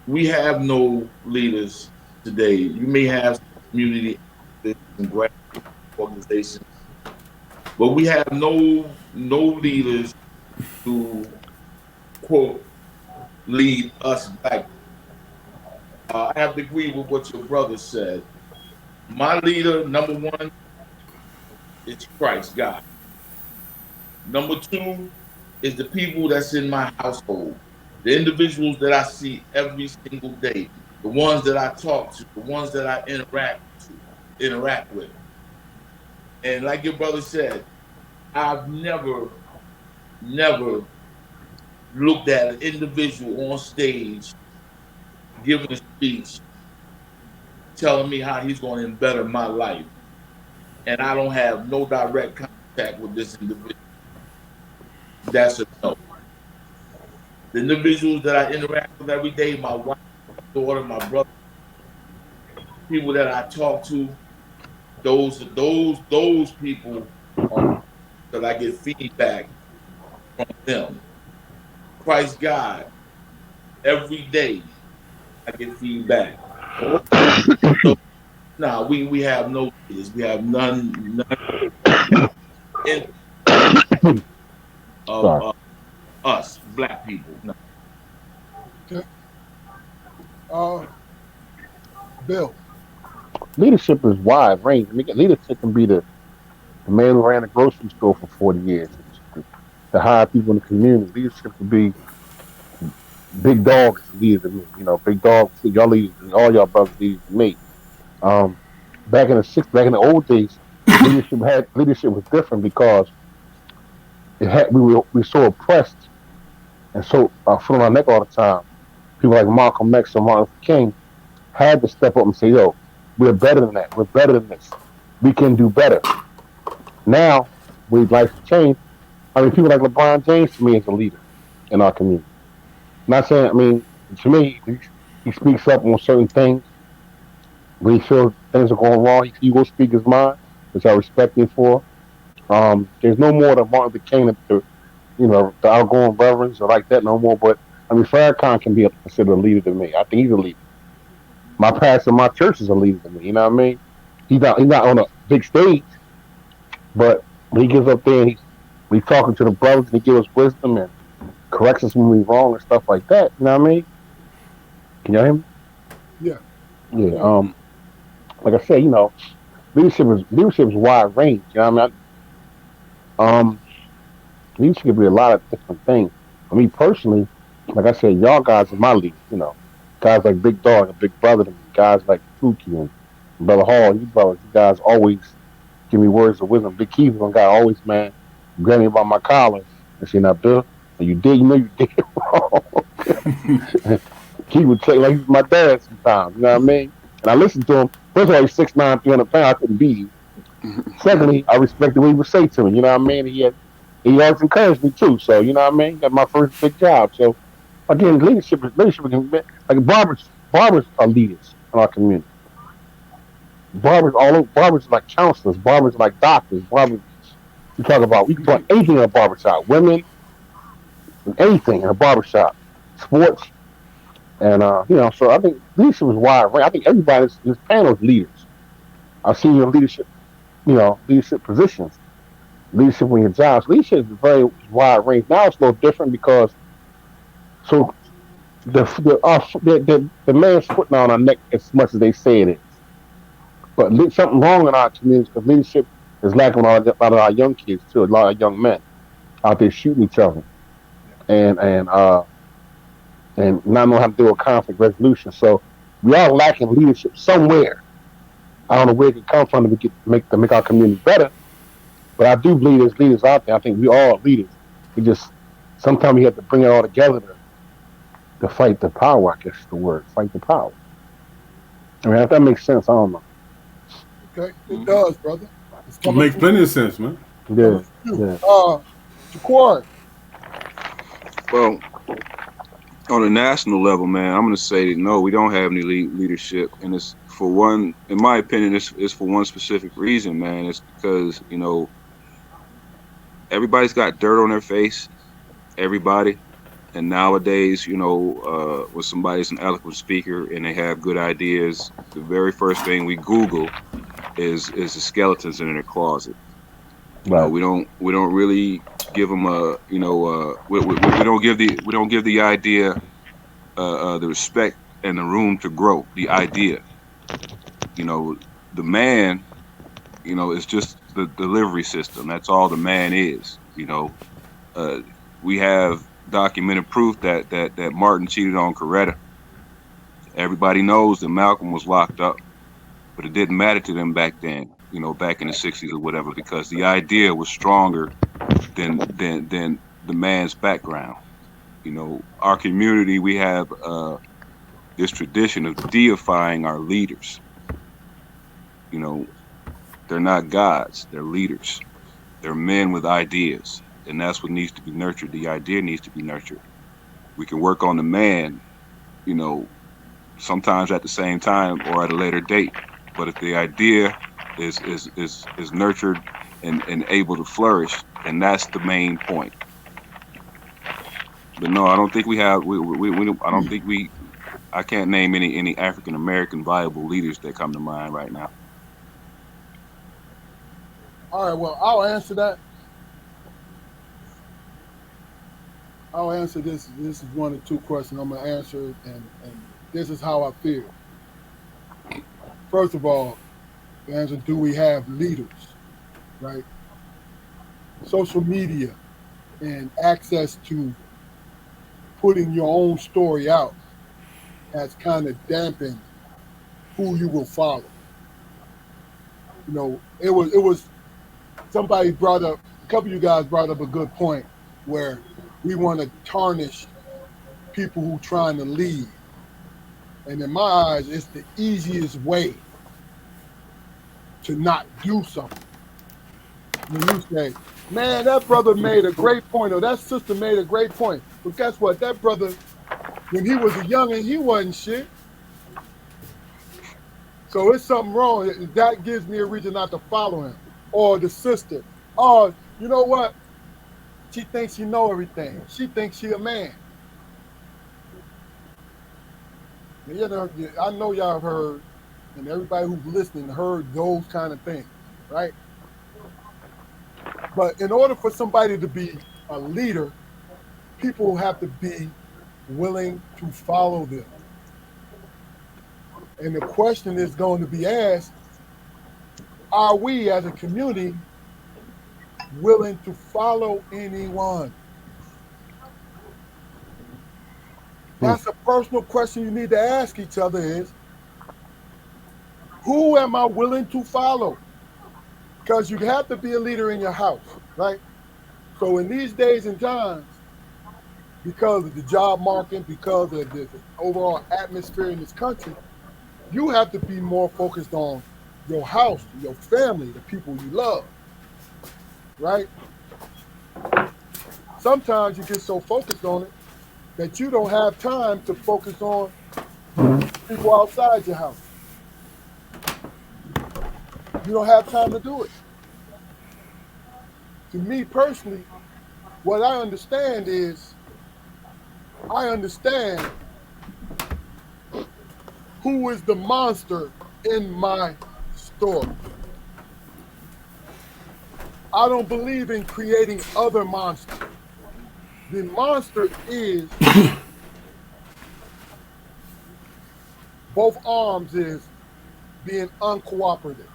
We have no leaders today. You may have community and grassroots organizations, but we have no leaders to quote lead us back. I have to agree with what your brother said. My leader, number one, is Christ, God. Number two is the people that's in my household, the individuals that I see every single day, the ones that I talk to, the ones that I interact with. And like your brother said, I've never looked at an individual on stage giving a speech telling me how he's going to better my life, and I don't have no direct contact with this individual. That's a no. The individuals that I interact with every day, my wife, my daughter, my brother, people that I talk to, those people are that I get feedback from them. Christ God, every day I get feedback. So, we have no leaders. We have none of us black people. No. Okay. Bill. Leadership is wide range. Leadership can be the man who ran a grocery store for 40 years, to hire people in the community. Leadership can be big dogs leaders to me. You know, big dogs, y'all leaders, all y'all brothers leaders to me. Back in the old days, leadership was different because we were so oppressed and so foot on our neck all the time. People like Malcolm X and Martin Luther King had to step up and say, "Yo, we're better than that. We're better than this. We can do better." Now, we'd like to change. I mean, people like LeBron James to me is a leader in our community. Not saying, I mean, to me, he speaks up on certain things. When he feels things are going wrong, he will speak his mind, which I respect him for. There's no more than Martin Luther King, the outgoing reverends or like that no more. But I mean, Farrakhan can be considered a leader to me. I think he's a leader. My pastor, my church is a leader to me. You know what I mean? He's not on a big stage, but when he gets up there and he's talking to the brothers and he gives us wisdom and corrects us when we're wrong and stuff like that. You know what I mean? Can you hear me? Yeah. Yeah. Like I said, leadership is wide range. You know what I mean? Leadership could be a lot of different things. For me personally, like I said, y'all guys are my leaders. Guys like Big Dog and Big Brother to me. Guys like Pookie and Brother Hall. You brothers, you guys always give me words of wisdom. Big Keith, one guy always, man, grab me by my collar and say, "Now, Bill, and you did wrong." He would say, like he's my dad sometimes. You know what I mean? And I listened to him. First of all, he's 6'9", 300 pounds. I couldn't beat him. Secondly, I respected what he would say to me. You know what I mean? He always encouraged me too. So you know what I mean? Got my first big job. So again, leadership can be like barbers are leaders in our community. Barbers are like counselors, barbers are like doctors, barbers we can talk anything in a barbershop. Women and anything in a barbershop. Sports and so I think leadership is wide range. I think everybody in this panel is leaders. I've seen your leadership, leadership positions. Leadership on your jobs. Leadership is very wide range. Now it's a little different because so the man's putting on our neck as much as they say it is. But something wrong in our communities because leadership is lacking on a lot of our young kids too. A lot of young men out there shooting each other and and uh and not know how to deal with conflict resolution. So we are lacking leadership somewhere. I don't know where it can come from to make our community better. But I do believe there's leaders out there. I think we all are leaders. We just sometimes we have to bring it all together to fight the power. I guess is the word, fight the power. I mean, if that makes sense, I don't know. Okay, it does, brother. It's It makes plenty of sense, man. Yeah, yeah. Jaquan. Well, on a national level, man, I'm going to say no, we don't have any leadership, and it's for one. In my opinion, it's for one specific reason, man. It's because everybody's got dirt on their face, everybody, and nowadays, when somebody's an eloquent speaker and they have good ideas, the very first thing we Google is the skeletons in their closet. Right. We don't really give them we don't give the idea the respect and the room to grow. The idea, the man, is just the delivery system. That's all the man is. We have documented proof that Martin cheated on Coretta. Everybody knows that Malcolm was locked up, but it didn't matter to them back then. Back in the '60s or whatever, because the idea was stronger than the man's background. Our community, we have this tradition of deifying our leaders. They're not gods, they're leaders. They're men with ideas, and that's what needs to be nurtured. The idea needs to be nurtured. We can work on the man, sometimes at the same time or at a later date. But if the idea is nurtured and able to flourish, and that's the main point. But no, I don't think we have. I don't think we. I can't name any African American viable leaders that come to mind right now. All right, well, I'll answer that. I'll answer this. This is one or two questions I'm going to answer, and this is how I feel. First of all, the answer, do we have leaders, right? Social media and access to putting your own story out has kind of dampened who you will follow. It was somebody brought up, a couple of you guys brought up a good point where we want to tarnish people who trying to lead. And in my eyes, it's the easiest way to not do something. When you say, man, that brother made a great point, or that sister made a great point. But guess what? That brother, when he was a youngin', he wasn't shit. So it's something wrong. That gives me a reason not to follow him. Or the sister. Oh, you know what? She thinks she know everything. She thinks she a man. I know y'all have heard, and everybody who's listening heard those kind of things, right? But in order for somebody to be a leader, people have to be willing to follow them. And the question is going to be asked, are we as a community willing to follow anyone? That's a personal question you need to ask each other is, who am I willing to follow? Because you have to be a leader in your house, right? So in these days and times, because of the job market, because of the overall atmosphere in this country, you have to be more focused on your house, your family, the people you love, right? Sometimes you get so focused on it that you don't have time to focus on people outside your house. You don't have time to do it. To me personally, what I understand is, I understand who is the monster in my story. I don't believe in creating other monsters. The monster is both arms is being uncooperative.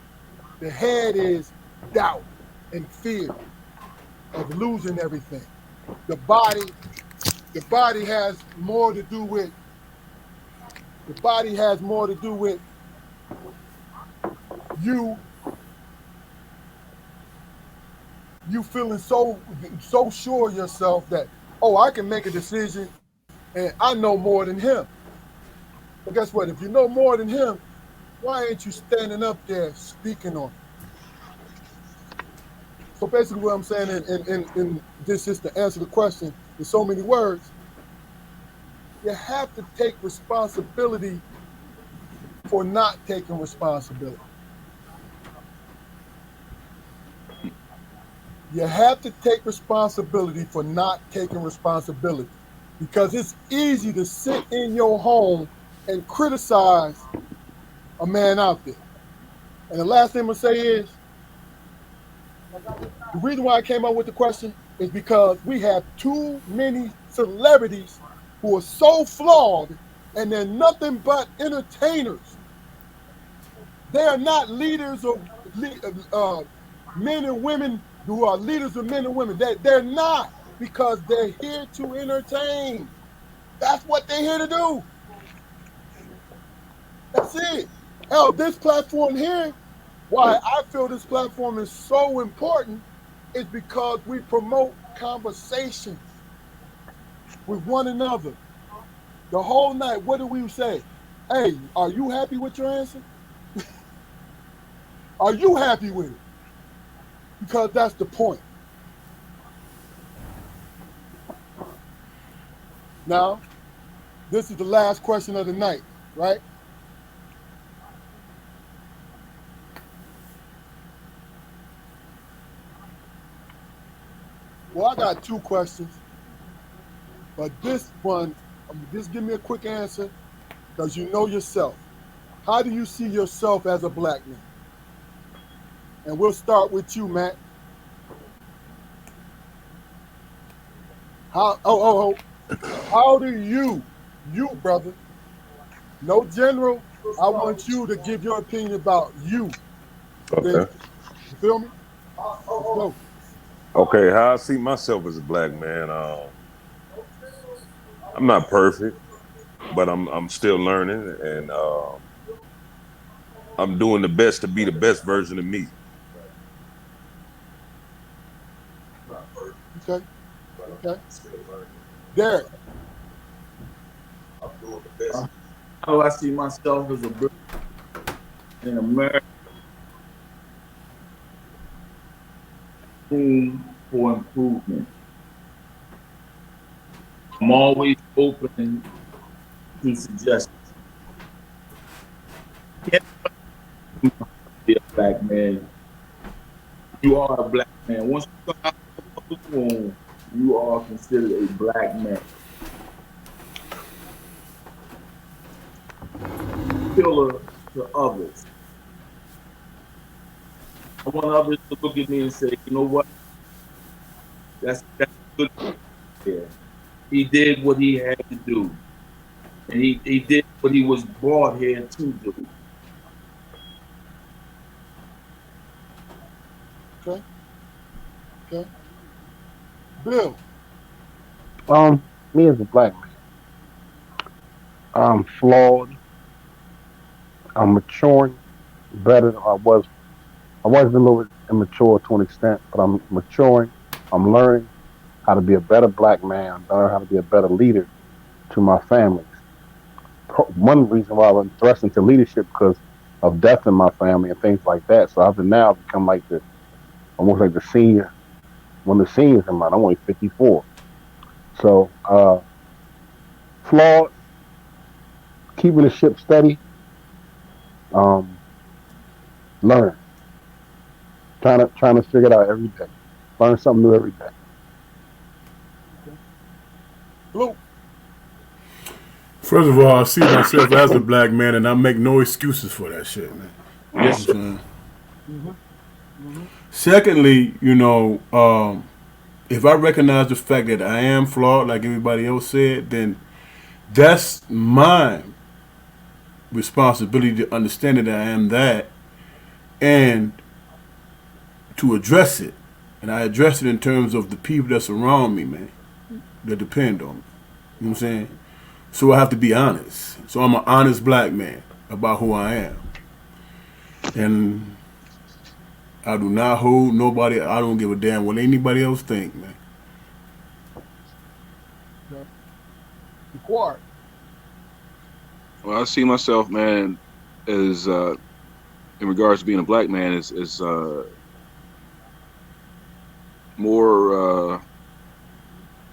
The head is doubt and fear of losing everything. The body has more to do with you feeling so sure of yourself that, oh, I can make a decision and I know more than him. But guess what? If you know more than him, why ain't you standing up there speaking on it? So basically what I'm saying in this is to answer the question in so many words, you have to take responsibility for not taking responsibility. You have to take responsibility for not taking responsibility, because it's easy to sit in your home and criticize a man out there. And the last thing I'm gonna say is, the reason why I came up with the question is because we have too many celebrities who are so flawed and they're nothing but entertainers. They are not leaders of men and women who are leaders of men and women. They're not, because they're here to entertain. That's what they're here to do. That's it. Hell, this platform here, why I feel this platform is so important is because we promote conversations with one another. The whole night, what do we say? Hey, are you happy with your answer? Are you happy with it? Because that's the point. Now, this is the last question of the night, right? Well, I got two questions, but this one, just give me a quick answer, because you know yourself. How do you see yourself as a black man? And we'll start with you, Matt. How do you, brother, no general, I want you to give your opinion about you. Okay. You feel me? Let's go. Okay, how I see myself as a black man, I'm not perfect, but I'm still learning, and I'm doing the best to be the best version of me. Okay. Derrick. How do I see myself as a British in America? Room for improvement. I'm always open to suggestions. Can't be a black man. You are a black man. Once you come out of the womb, you are considered a black man. Killer to others. I want others to look at me and say, you know what? That's good. Yeah. He did what he had to do. and he did what he was brought here to do. Okay. Okay. Bill. Me as a black man, I'm flawed. I'm maturing better than I was. I was a little immature to an extent, but I'm maturing. I'm learning how to be a better black man. I'm learning how to be a better leader to my families. One reason why I'm thrust into leadership because of death in my family and things like that. So I've now become like the almost like the senior, one of the seniors in mine. I'm only 54. So flawed, keeping the ship steady, um, learn, trying to figure it out every day, learn something new every day. Blue. First of all, I see myself as a black man, and I make no excuses for that shit, man. Yes, sir. Mm-hmm. Mm-hmm. Secondly, if I recognize the fact that I am flawed, like everybody else said, then that's my responsibility to understand that I am that and to address it. And I address it in terms of the people that surround me, man, that depend on me. You know what I'm saying? So I have to be honest. So I'm an honest black man about who I am. And I do not hold nobody. I don't give a damn what anybody else think, man. Okay. Quart. Well, I see myself, man, as in regards to being a black man, is more.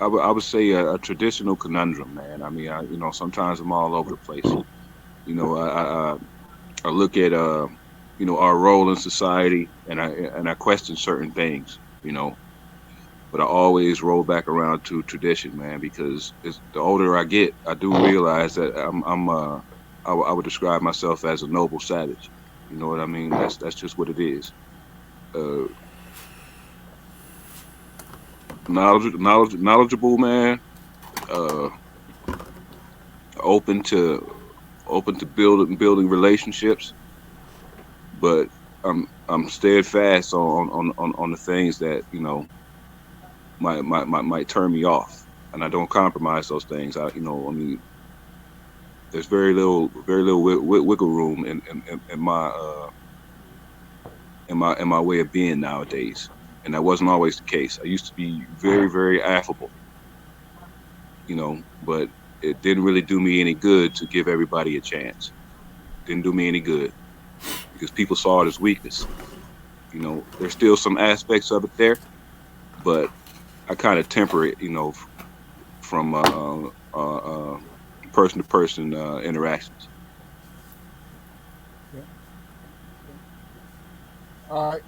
I would say a traditional conundrum, man. I mean, sometimes I'm all over the place. I look at our role in society, and I question certain things, but I always roll back around to tradition, man, because the older I get, I do realize that I would describe myself as a noble savage. You know what I mean? That's just what it is. Knowledgeable, man. Open to building relationships, but I'm steadfast on the things that might turn me off, and I don't compromise those things. There's very little wiggle room in my way of being nowadays, and that wasn't always the case. I used to be very, very affable, but it didn't really do me any good to give everybody a chance. Didn't do me any good because people saw it as weakness. There's still some aspects of it there, but I kind of temper it, from person to person interactions. Okay. All right.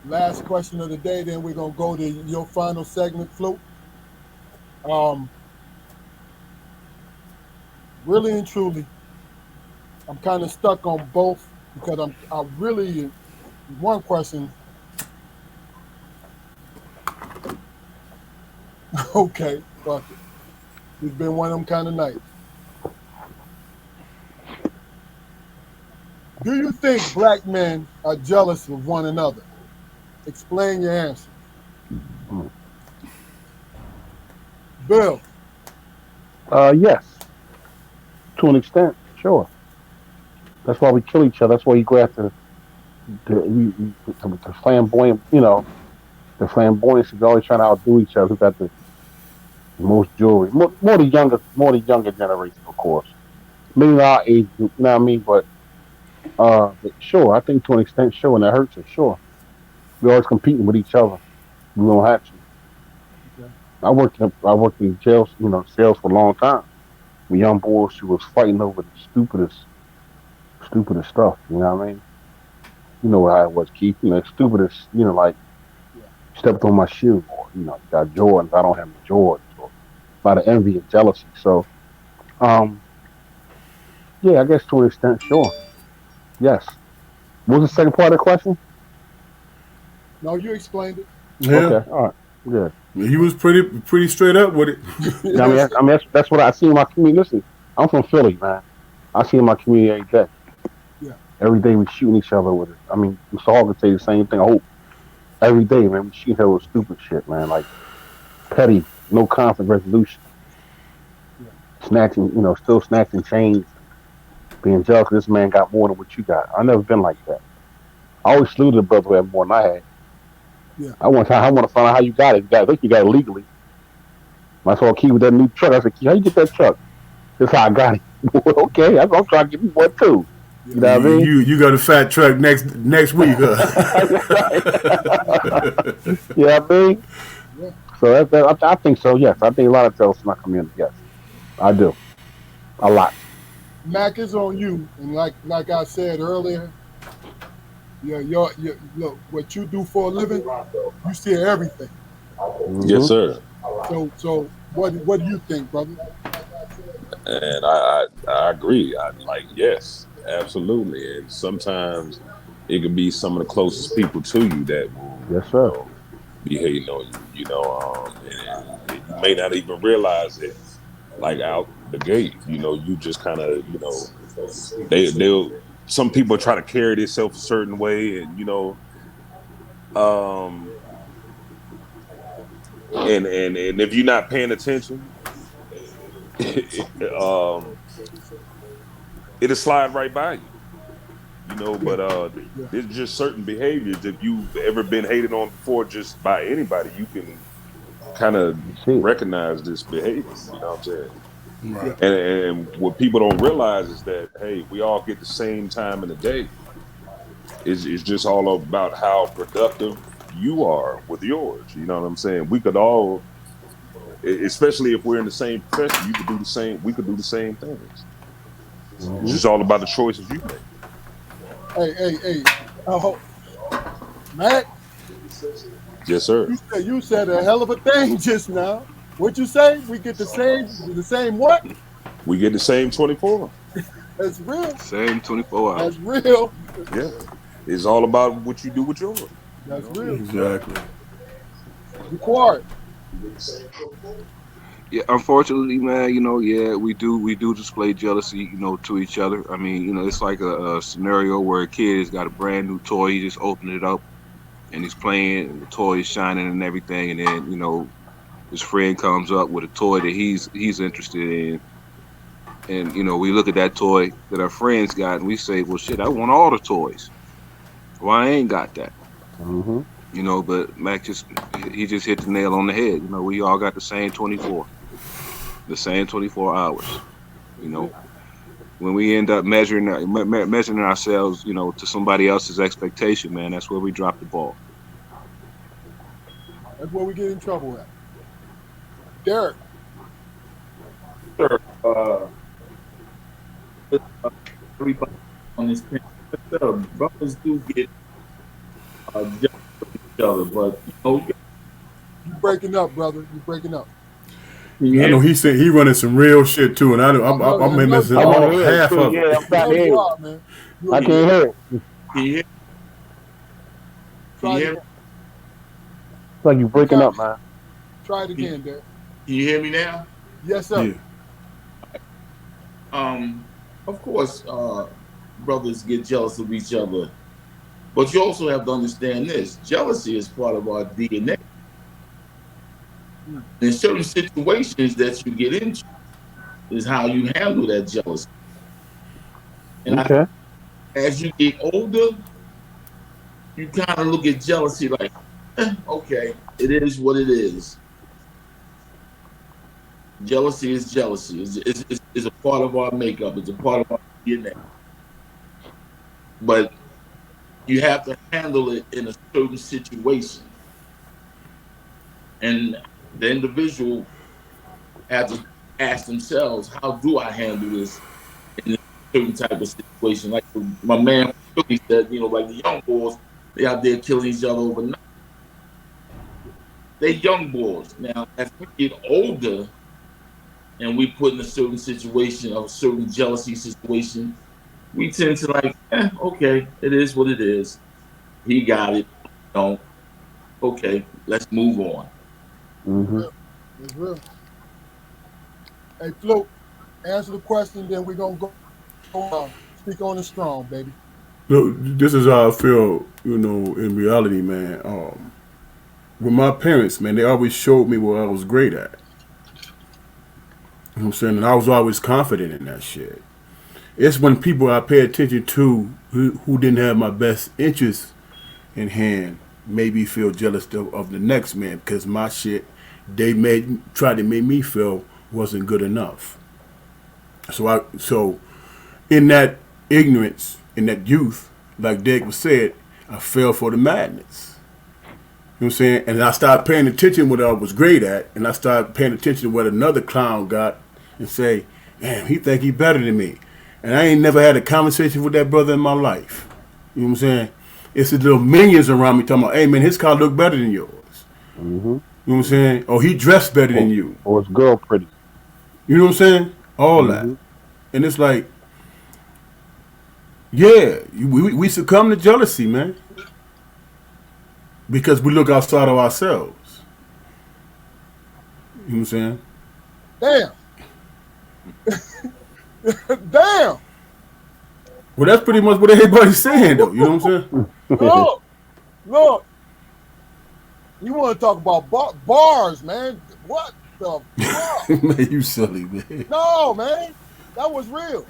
Last question of the day, then we're gonna go to your final segment, Fluke. Really and truly, I'm kind of stuck on both because I really one question. Okay, fuck it. It's been one of them kind of nights. Do you think black men are jealous of one another? Explain your answer. Bill. Yes, to an extent, sure. That's why we kill each other. That's why you go after the flamboyant, the flamboyance is always trying to outdo each other. Who got the most jewelry? More the younger generation, of course. Maybe our age group, you know what I mean? But sure, I think to an extent, sure, and that hurts us, sure. We're always competing with each other. We don't have to. Okay. I worked in jails, sales for a long time. With young boys who was fighting over the stupidest stuff. You know what I mean? You know how it was, Keith. Stupidest. Like stepped on my shoe, or got Jordans. I don't have the Jordans. Or a lot of envy and jealousy. So, yeah, I guess to an extent, sure. Yes. What was the second part of the question? No, you explained it. Yeah. Okay. All right. Good. He was pretty straight up with it. I mean, that's what I see in my community. Listen, I'm from Philly, man. I see in my community every day. Yeah. Every day we shooting each other with it. I mean, Mr. Hall could say the same thing. I hope every day, man, we shoot each other with stupid shit, man. Like petty, no conflict resolution, Yeah. snatching, still snatching chains, being jealous 'cause this man got more than what you got. I never been like that. I always saluted the brother who had more than I had. Yeah. I want to find out how you got it. I think you got it legally. I saw a key with that new truck. I said, "Key, how you get that truck?" That's how I got it. Okay, that's what I'm trying to get me one too. You know what I mean? You got a fat truck next week, huh? You know what I mean? Yeah. So I think so. Yes, I think a lot of jealousy in my community. Yes, I do. A lot. Mac is on you, and like I said earlier, look, what you do for a living, you see everything. Yes, sir. So what do you think, brother? And I agree. I like, yes, absolutely. And sometimes it can be some of the closest people to you that will, Yes, sir. be hating on you. And you may not even realize it. Like out the gate, you just kind of, they'll. Some people try to carry themselves a certain way, and and if you're not paying attention, it'll slide right by you. But Yeah. there's just certain behaviors. If you've ever been hated on before, just by anybody, you can kind of recognize this behavior. You know what I'm saying? Right. And what people don't realize is that, hey, we all get the same time in the day. It's just all about how productive you are with yours. You know what I'm saying? We could all, especially if we're in the same profession, you could do the same. We could do the same things. It's just all about the choices you make. Hey. Oh, Mac, Yes, sir. you said a hell of a thing just now. What'd you say? We get the same what? We get the same 24. That's real. Same 24 hours. That's real. Yeah. It's all about what you do with yours. That's real. Exactly. Required. Yeah, unfortunately, man, we do display jealousy, to each other. I mean, it's like a scenario where a kid has got a brand new toy, he just opened it up and he's playing, and the toy is shining and everything, and then, his friend comes up with a toy that he's interested in, and we look at that toy that our friends got, and we say, well, shit, I want all the toys. Well, I ain't got that. Mm-hmm. But Mac just hit the nail on the head. We all got the same 24 hours. When we end up measuring ourselves, to somebody else's expectation, man, that's where we drop the ball. That's where we get in trouble at. Derrick. Sure. Everybody on this panel, brothers do get jealous of each other, but You breaking up, brother. You breaking up. I know he said he running some real shit too, and I'm missing half of it. Yeah, I'm trying to hear you. Man. I can't hear it. Can you hear? Can you hear me? It's like you breaking up, man. Try it again, Derrick. Can you hear me now? Yes, sir. Yeah. Of course, brothers get jealous of each other, but you also have to understand this: jealousy is part of our DNA. In certain situations that you get into, is how you handle that jealousy. And Okay. as you get older, you kind of look at jealousy like, okay, it is what it is. Jealousy is jealousy. It's a part of our makeup. It's a part of our DNA. But you have to handle it in a certain situation. And the individual has to ask themselves, how do I handle this in a certain type of situation? Like my man Philly said, like the young boys, they out there killing each other overnight. They young boys. Now, as we get older and we put in a certain situation, a certain jealousy situation, we tend to like, okay, it is what it is. He got it. Don't. Okay, let's move on. Mm-hmm. It's real. Hey, Flo. Answer the question, then we're gonna go speak on the strong, baby. Look, this is how I feel, in reality, man. With my parents, man, they always showed me what I was great at. You know what I'm saying? And I was always confident in that shit. It's when people I pay attention to who didn't have my best interests in hand made me feel jealous of the next man because my shit they tried to make me feel wasn't good enough. So in that ignorance, in that youth, like Dick was said, I fell for the madness. You know what I'm saying? And I started paying attention to what I was great at, and I started paying attention to what another clown got and say, man, he think he better than me. And I ain't never had a conversation with that brother in my life. You know what I'm saying? It's the little minions around me talking about, hey, man, his car look better than yours. Mm-hmm. You know what I'm saying? Or he dressed better than you. Or his girl pretty. You know what I'm saying? All that. And it's like, yeah, we succumb to jealousy, man. Because we look outside of ourselves. You know what I'm saying? Damn. Damn. Well, that's pretty much what everybody's saying, though. You know what I'm saying? Look. You want to talk about bars, man. What the fuck? Man, you silly, man. No, man. That was real.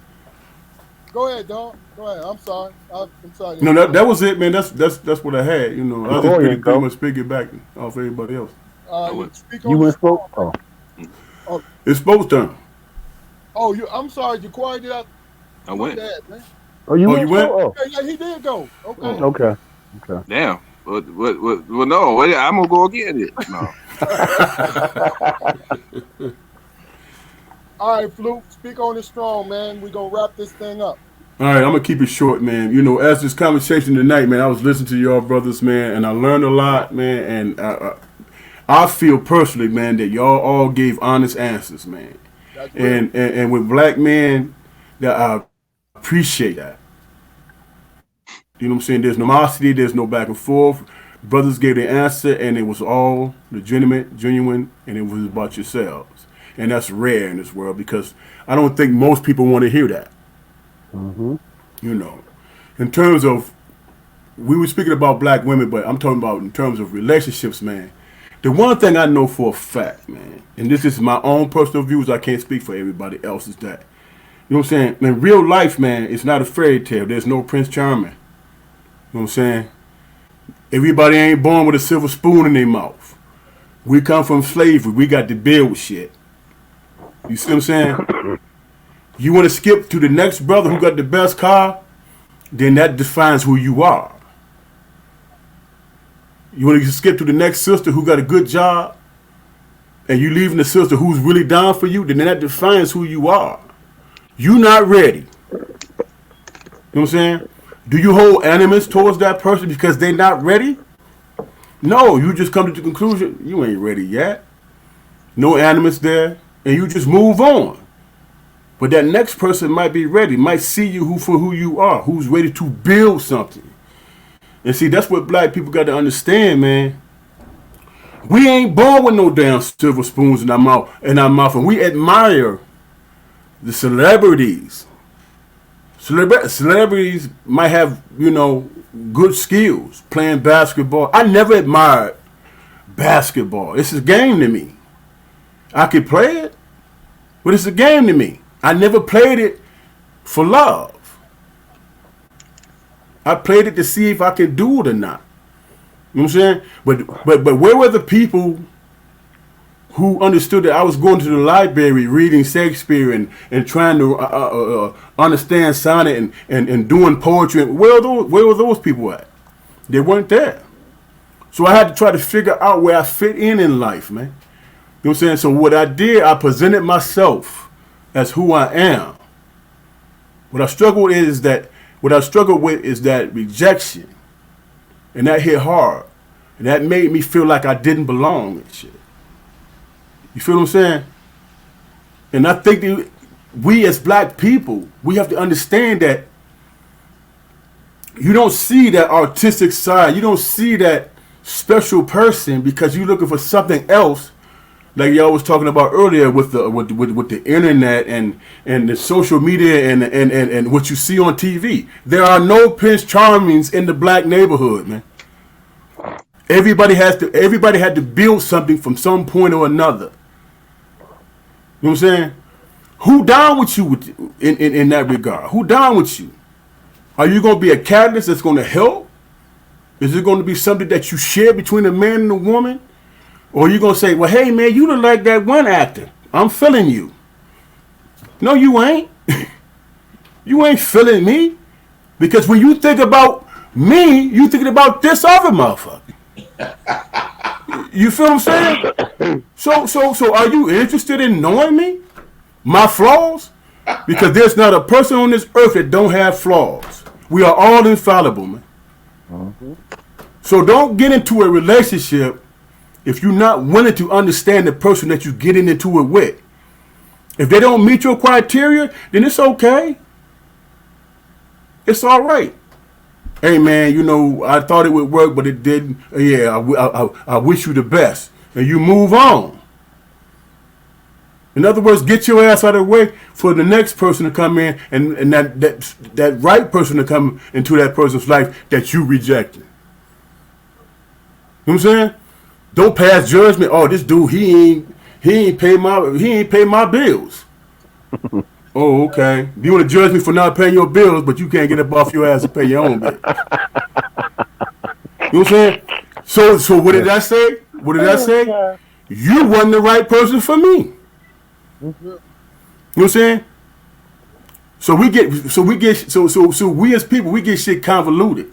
Go ahead, dog. Go ahead. I'm sorry. I'm sorry. No, that was it, man. That's what I had. You know, I just pretty much piggyback off everybody else. You went spoke? Oh. It's supposed to. Oh, I'm sorry. Ja'Quari, did I went. Bad, man. Oh, you went? Oh. Yeah, he did go. Okay. Okay. Damn. Well, no. I'm gonna go again. No. All right, Fluke. Speak on it strong, man. We're gonna wrap this thing up. All right, I'm gonna keep it short, man. You know, as this conversation tonight, man, I was listening to y'all brothers, man, and I learned a lot, man. And I feel personally, man, that y'all all gave honest answers, man. And with black men, that I appreciate that. You know what I'm saying? There's no animosity, there's no back and forth. Brothers gave their answer, and it was all legitimate, genuine, and it was about yourselves. And that's rare in this world because I don't think most people want to hear that. Mm-hmm. You know, in terms of, we were speaking about black women, but I'm talking about in terms of relationships, man. The one thing I know for a fact, man, and this is my own personal views, I can't speak for everybody else, is that, you know what I'm saying, in real life, man, it's not a fairy tale. There's no Prince Charming. You know what I'm saying? Everybody ain't born with a silver spoon in their mouth. We come from slavery. We got to build shit. You see what I'm saying? You want to skip to the next brother who got the best car, then that defines who you are. You want to skip to the next sister who got a good job, and you leaving the sister who's really down for you, then that defines who you are. You not ready. You know what I'm saying? Do you hold animus towards that person because they not ready? No, you just come to the conclusion, you ain't ready yet. No animus there, and you just move on. But that next person might be ready, might see you for who you are, who's ready to build something. And see, that's what black people got to understand, man. We ain't born with no damn silver spoons in our mouth, and we admire the celebrities. Celebrities might have, good skills playing basketball. I never admired basketball. It's a game to me. I could play it, but it's a game to me. I never played it for love. I played it to see if I could do it or not. You know what I'm saying? But where were the people who understood that I was going to the library reading Shakespeare and trying to understand sonnet and doing poetry? Where were those people at? They weren't there. So I had to try to figure out where I fit in life, man. You know what I'm saying? So what I did, I presented myself as who I am. What I struggled with is that rejection. And that hit hard. And that made me feel like I didn't belong and shit. You feel what I'm saying? And I think that we as black people, we have to understand that you don't see that artistic side. You don't see that special person because you're looking for something else like y'all was talking about earlier with the internet and the social media and what you see on TV. There are no Prince Charmings in the black neighborhood, man. Everybody had to build something from some point or another. You know what I'm saying? Who down with you in that regard? Who down with you? Are you going to be a catalyst that's going to help? Is it going to be something that you share between a man and a woman? Or are you going to say, well, hey, man, you look like that one actor. I'm feeling you. No, you ain't. You ain't feeling me. Because when you think about me, you thinking about this other motherfucker. You feel what I'm saying? So are you interested in knowing me? My flaws? Because there's not a person on this earth that don't have flaws. We are all infallible, man. Mm-hmm. So don't get into a relationship if you're not willing to understand the person that you're getting into it with. If they don't meet your criteria, then it's okay. It's all right. Hey, man, you know, I thought it would work, but it didn't. Yeah, I wish you the best. And you move on. In other words, get your ass out of the way for the next person to come in and that right person to come into that person's life that you rejected. You know what I'm saying? Don't pass judgment. Oh, this dude, he ain't pay my bills. Oh, okay. You want to judge me for not paying your bills, but you can't get up off your ass and pay your own bill. You know what I'm saying? So what did I say? What did I say? You wasn't the right person for me. You know what I'm saying? So we as people, we get shit convoluted.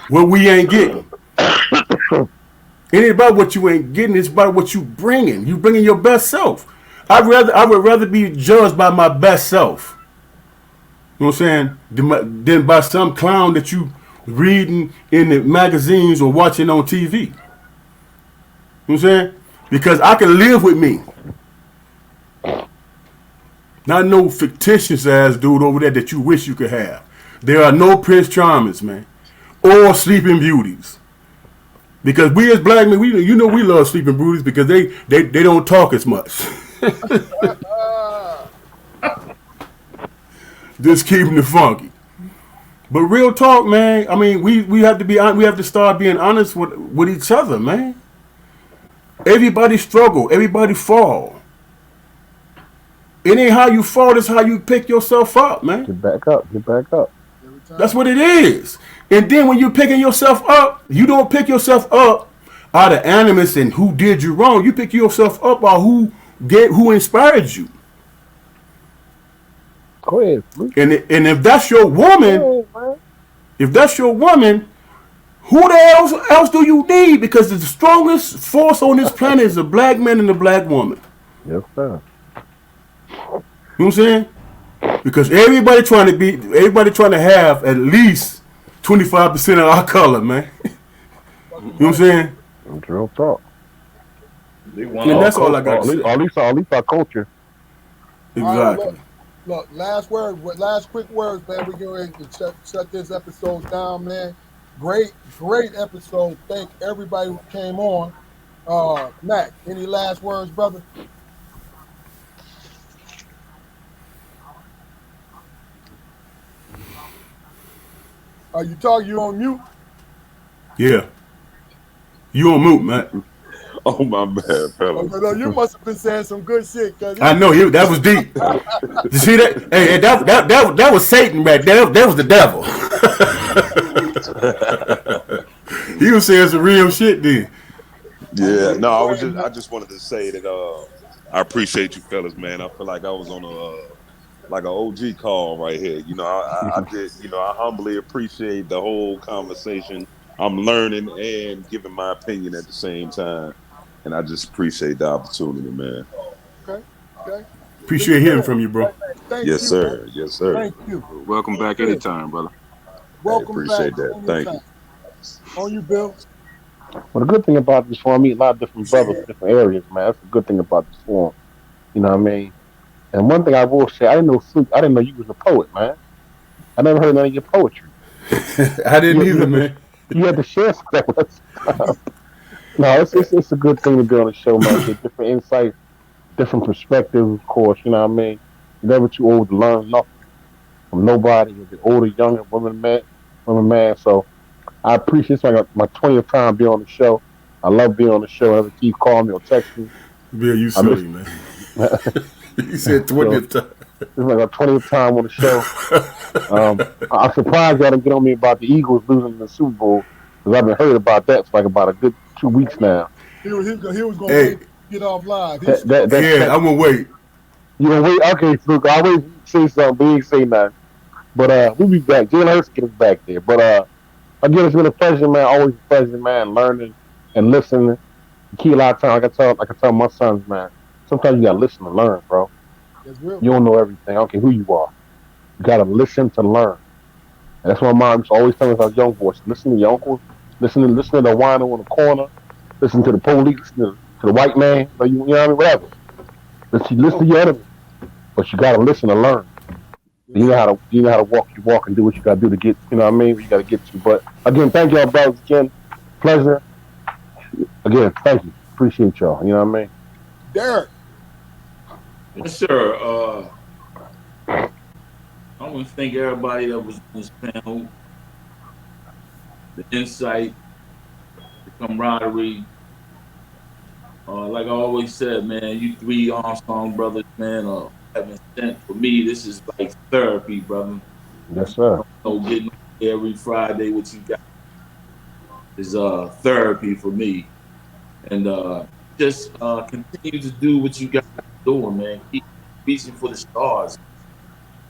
What we ain't getting. It ain't about what you ain't getting, it's about what you bringing. You bringing your best self. I would rather be judged by my best self. You know what I'm saying? Than by some clown that you reading in the magazines or watching on TV. You know what I'm saying? Because I can live with me. Not no fictitious ass dude over there that you wish you could have. There are no Prince Charmers, man. Or Sleeping Beauties. Because we as black men, we love Sleeping Beauties because they don't talk as much. Just keeping it funky. But real talk, man. I mean, we have to start being honest with each other, man. Everybody struggle. Everybody fall. It ain't how you fall. It's how you pick yourself up, man. Get back up. Get back up. That's what it is. And then when you're picking yourself up, you don't pick yourself up out of animus and who did you wrong. You pick yourself up by who inspired you. Go ahead. And if that's your woman, who the else do you need? Because the strongest force on this planet is a black man and a black woman. Yes, sir. You know what I'm saying? Because everybody trying to have at least 25% of our color, man. You know what I'm saying? Real talk. And that's all I got to say. At least our culture. Exactly. Right, look, last quick words, man. We're going to shut this episode down, man. Great episode. Thank everybody who came on. Mac, any last words, brother? Are you talking? You on mute? Yeah. You on mute, man. Oh, my bad, fella. No, you must have been saying some good shit. I know that was deep. You see that? Hey, that was Satan back there. That was the devil. He was saying some real shit then. Yeah, no, I just wanted to say that I appreciate you fellas, man. I feel like I was on like an OG call right here. You know, I did. You know, I humbly appreciate the whole conversation. I'm learning and giving my opinion at the same time, and I just appreciate the opportunity, man. Okay. Appreciate hearing from you, bro. Yes, sir. Yes, sir. Thank you. Welcome back anytime, brother. Welcome appreciate back. that. Thank you. On you, Bill. Well, the good thing about this forum, I meet a lot of different brothers, different areas, man. That's the good thing about this forum. You know what I mean? And one thing I will say, I didn't know you was a poet, man. I never heard none of your poetry. I didn't either, man. You had to share some of that stuff. No, it's a good thing to be on the show, man. Get different insights, different perspectives, of course. You know what I mean? You're never too old to learn nothing from nobody. You're older, younger, women, man. So I appreciate it's like my 20th time being on the show. I love being on the show. Whenever Keith call me or text me, Bill, you I miss. silly, man. You said So 20th time. it's like my 20th time on the show. I'm surprised y'all didn't get on me about the Eagles losing the Super Bowl because I've been heard about that for like about a good 2 weeks now. He was going to Hey, wait to get off live. That that that, yeah, that I'm gonna wait. you know, wait. Okay, Fluke. I always say something, but he ain't say nothing. But we'll be back. Jalen Hurts get us back there. But again, it's been a pleasure, man. Always a pleasure, man. Learning and listening. The key a lot of times, like I tell my sons, man. Sometimes you gotta listen to learn, bro. That's real. You don't know everything. I don't care who you are. You gotta listen to learn. And that's what my mom used to always tell us as young boys. Listen to your uncles. Listen to the wino in the corner. Listen to the police. Listen to the white man. You know what I mean? Whatever. Listen to your enemy. But you gotta listen to learn. You know how to walk your walk and do what you gotta do to get. You know what I mean? Where you gotta get to. But again, thank y'all, brothers. Again, pleasure. Again, thank you. Appreciate y'all. You know what I mean? Derrick. Yes, sir. I want to thank everybody that was in this panel. The insight, the camaraderie. Like I always said, man, you three Armstrong brothers, man, having sent for me. This is like therapy, brother. Yes, sir. Getting every Friday what you got is therapy for me. And just continue to do what you guys are doing, man. Keep reaching for the stars.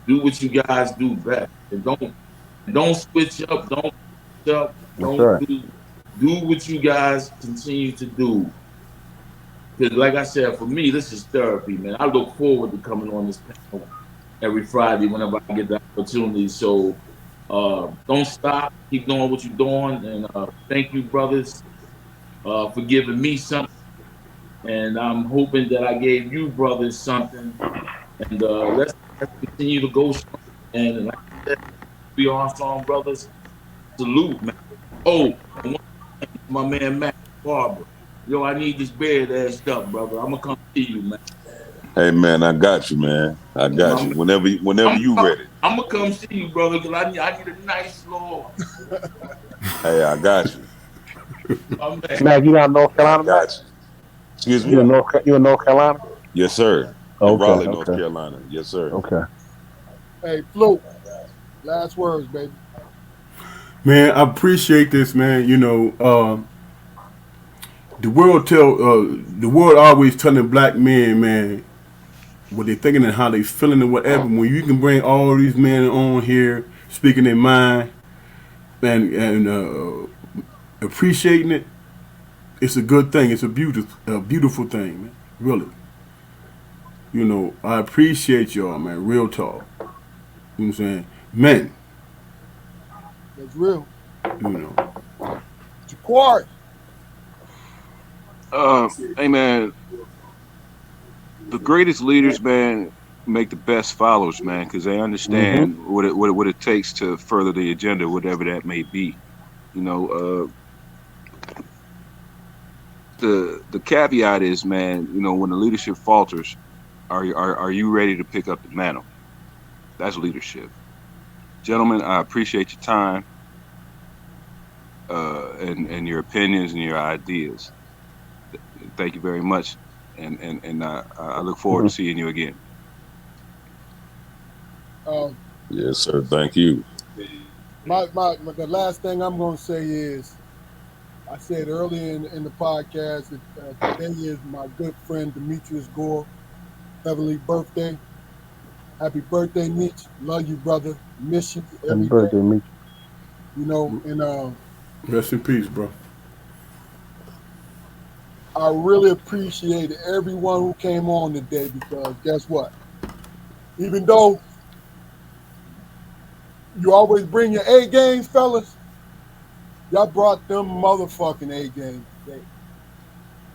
Do what you guys do best. And don't switch up. Don't switch up. Don't do what you guys continue to do. Because like I said, for me, this is therapy, man. I look forward to coming on this panel every Friday whenever I get the opportunity. So don't stop. Keep doing what you're doing. And thank you, brothers, for giving me something. And I'm hoping that I gave you brothers something. And let's continue to go strong. And like I said, we Armstrong brothers, salute, man. Oh, and my man Matt Barber. Yo, I need this beard ashed up, brother. I'm gonna come see you, man. Hey man, I got you, man. I got you. Whenever you ready. I'm gonna come see you, brother, because I need a nice little. Hey, I got you. Mac, you got North Carolina? I got you. Excuse me. You in North Carolina? Yes, sir. Okay, in Raleigh, North Carolina. Yes, sir. Okay. Hey, Flo, last words, baby. Man, I appreciate this, man. You know, the world always telling black men, man, what they thinking and how they feeling and whatever. When you can bring all these men on here speaking their mind and appreciating it, it's a good thing. It's a beautiful thing, man. Really. You know, I appreciate y'all, man. Real talk. You know what I'm saying? Men. That's real. You know. Ja'Quari. Hey man, the greatest leaders, man, make the best followers, man, because they understand what it takes to further the agenda, whatever that may be. You know, the caveat is, man, you know, when the leadership falters, are you ready to pick up the mantle? That's leadership. Gentlemen, I appreciate your time and your opinions and your ideas. Thank you very much, and I look forward to seeing you again. Yes, sir. Thank you. The last thing I'm going to say is, I said earlier in the podcast that today is my good friend Demetrius Gore, heavenly birthday. Happy birthday, Meech. Love you, brother. Miss you every Happy birthday, day. Meech. You know, and rest in peace, bro. I really appreciate everyone who came on today because guess what? Even though you always bring your A games, fellas, y'all brought them motherfucking A games today.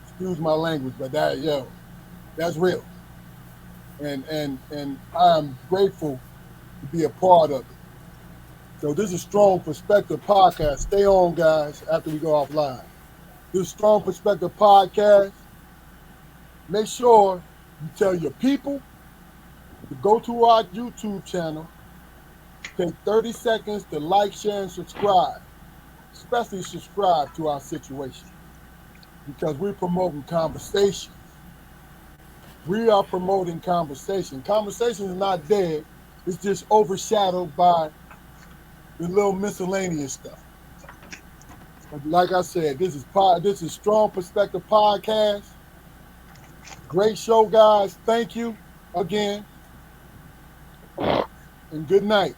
Excuse my language, but that's real. And I'm grateful to be a part of it. So this is Strong Perspective Podcast. Stay on, guys, after we go offline. this Strong Perspective podcast. Make sure you tell your people to go to our YouTube channel. Take 30 seconds to like, share, and subscribe. Especially subscribe to our situation because we're promoting conversation. We are promoting conversation. Conversation is not dead. It's just overshadowed by the little miscellaneous stuff. But like I said, this is Strong Perspective Podcast. Great show, guys. Thank you again. And good night.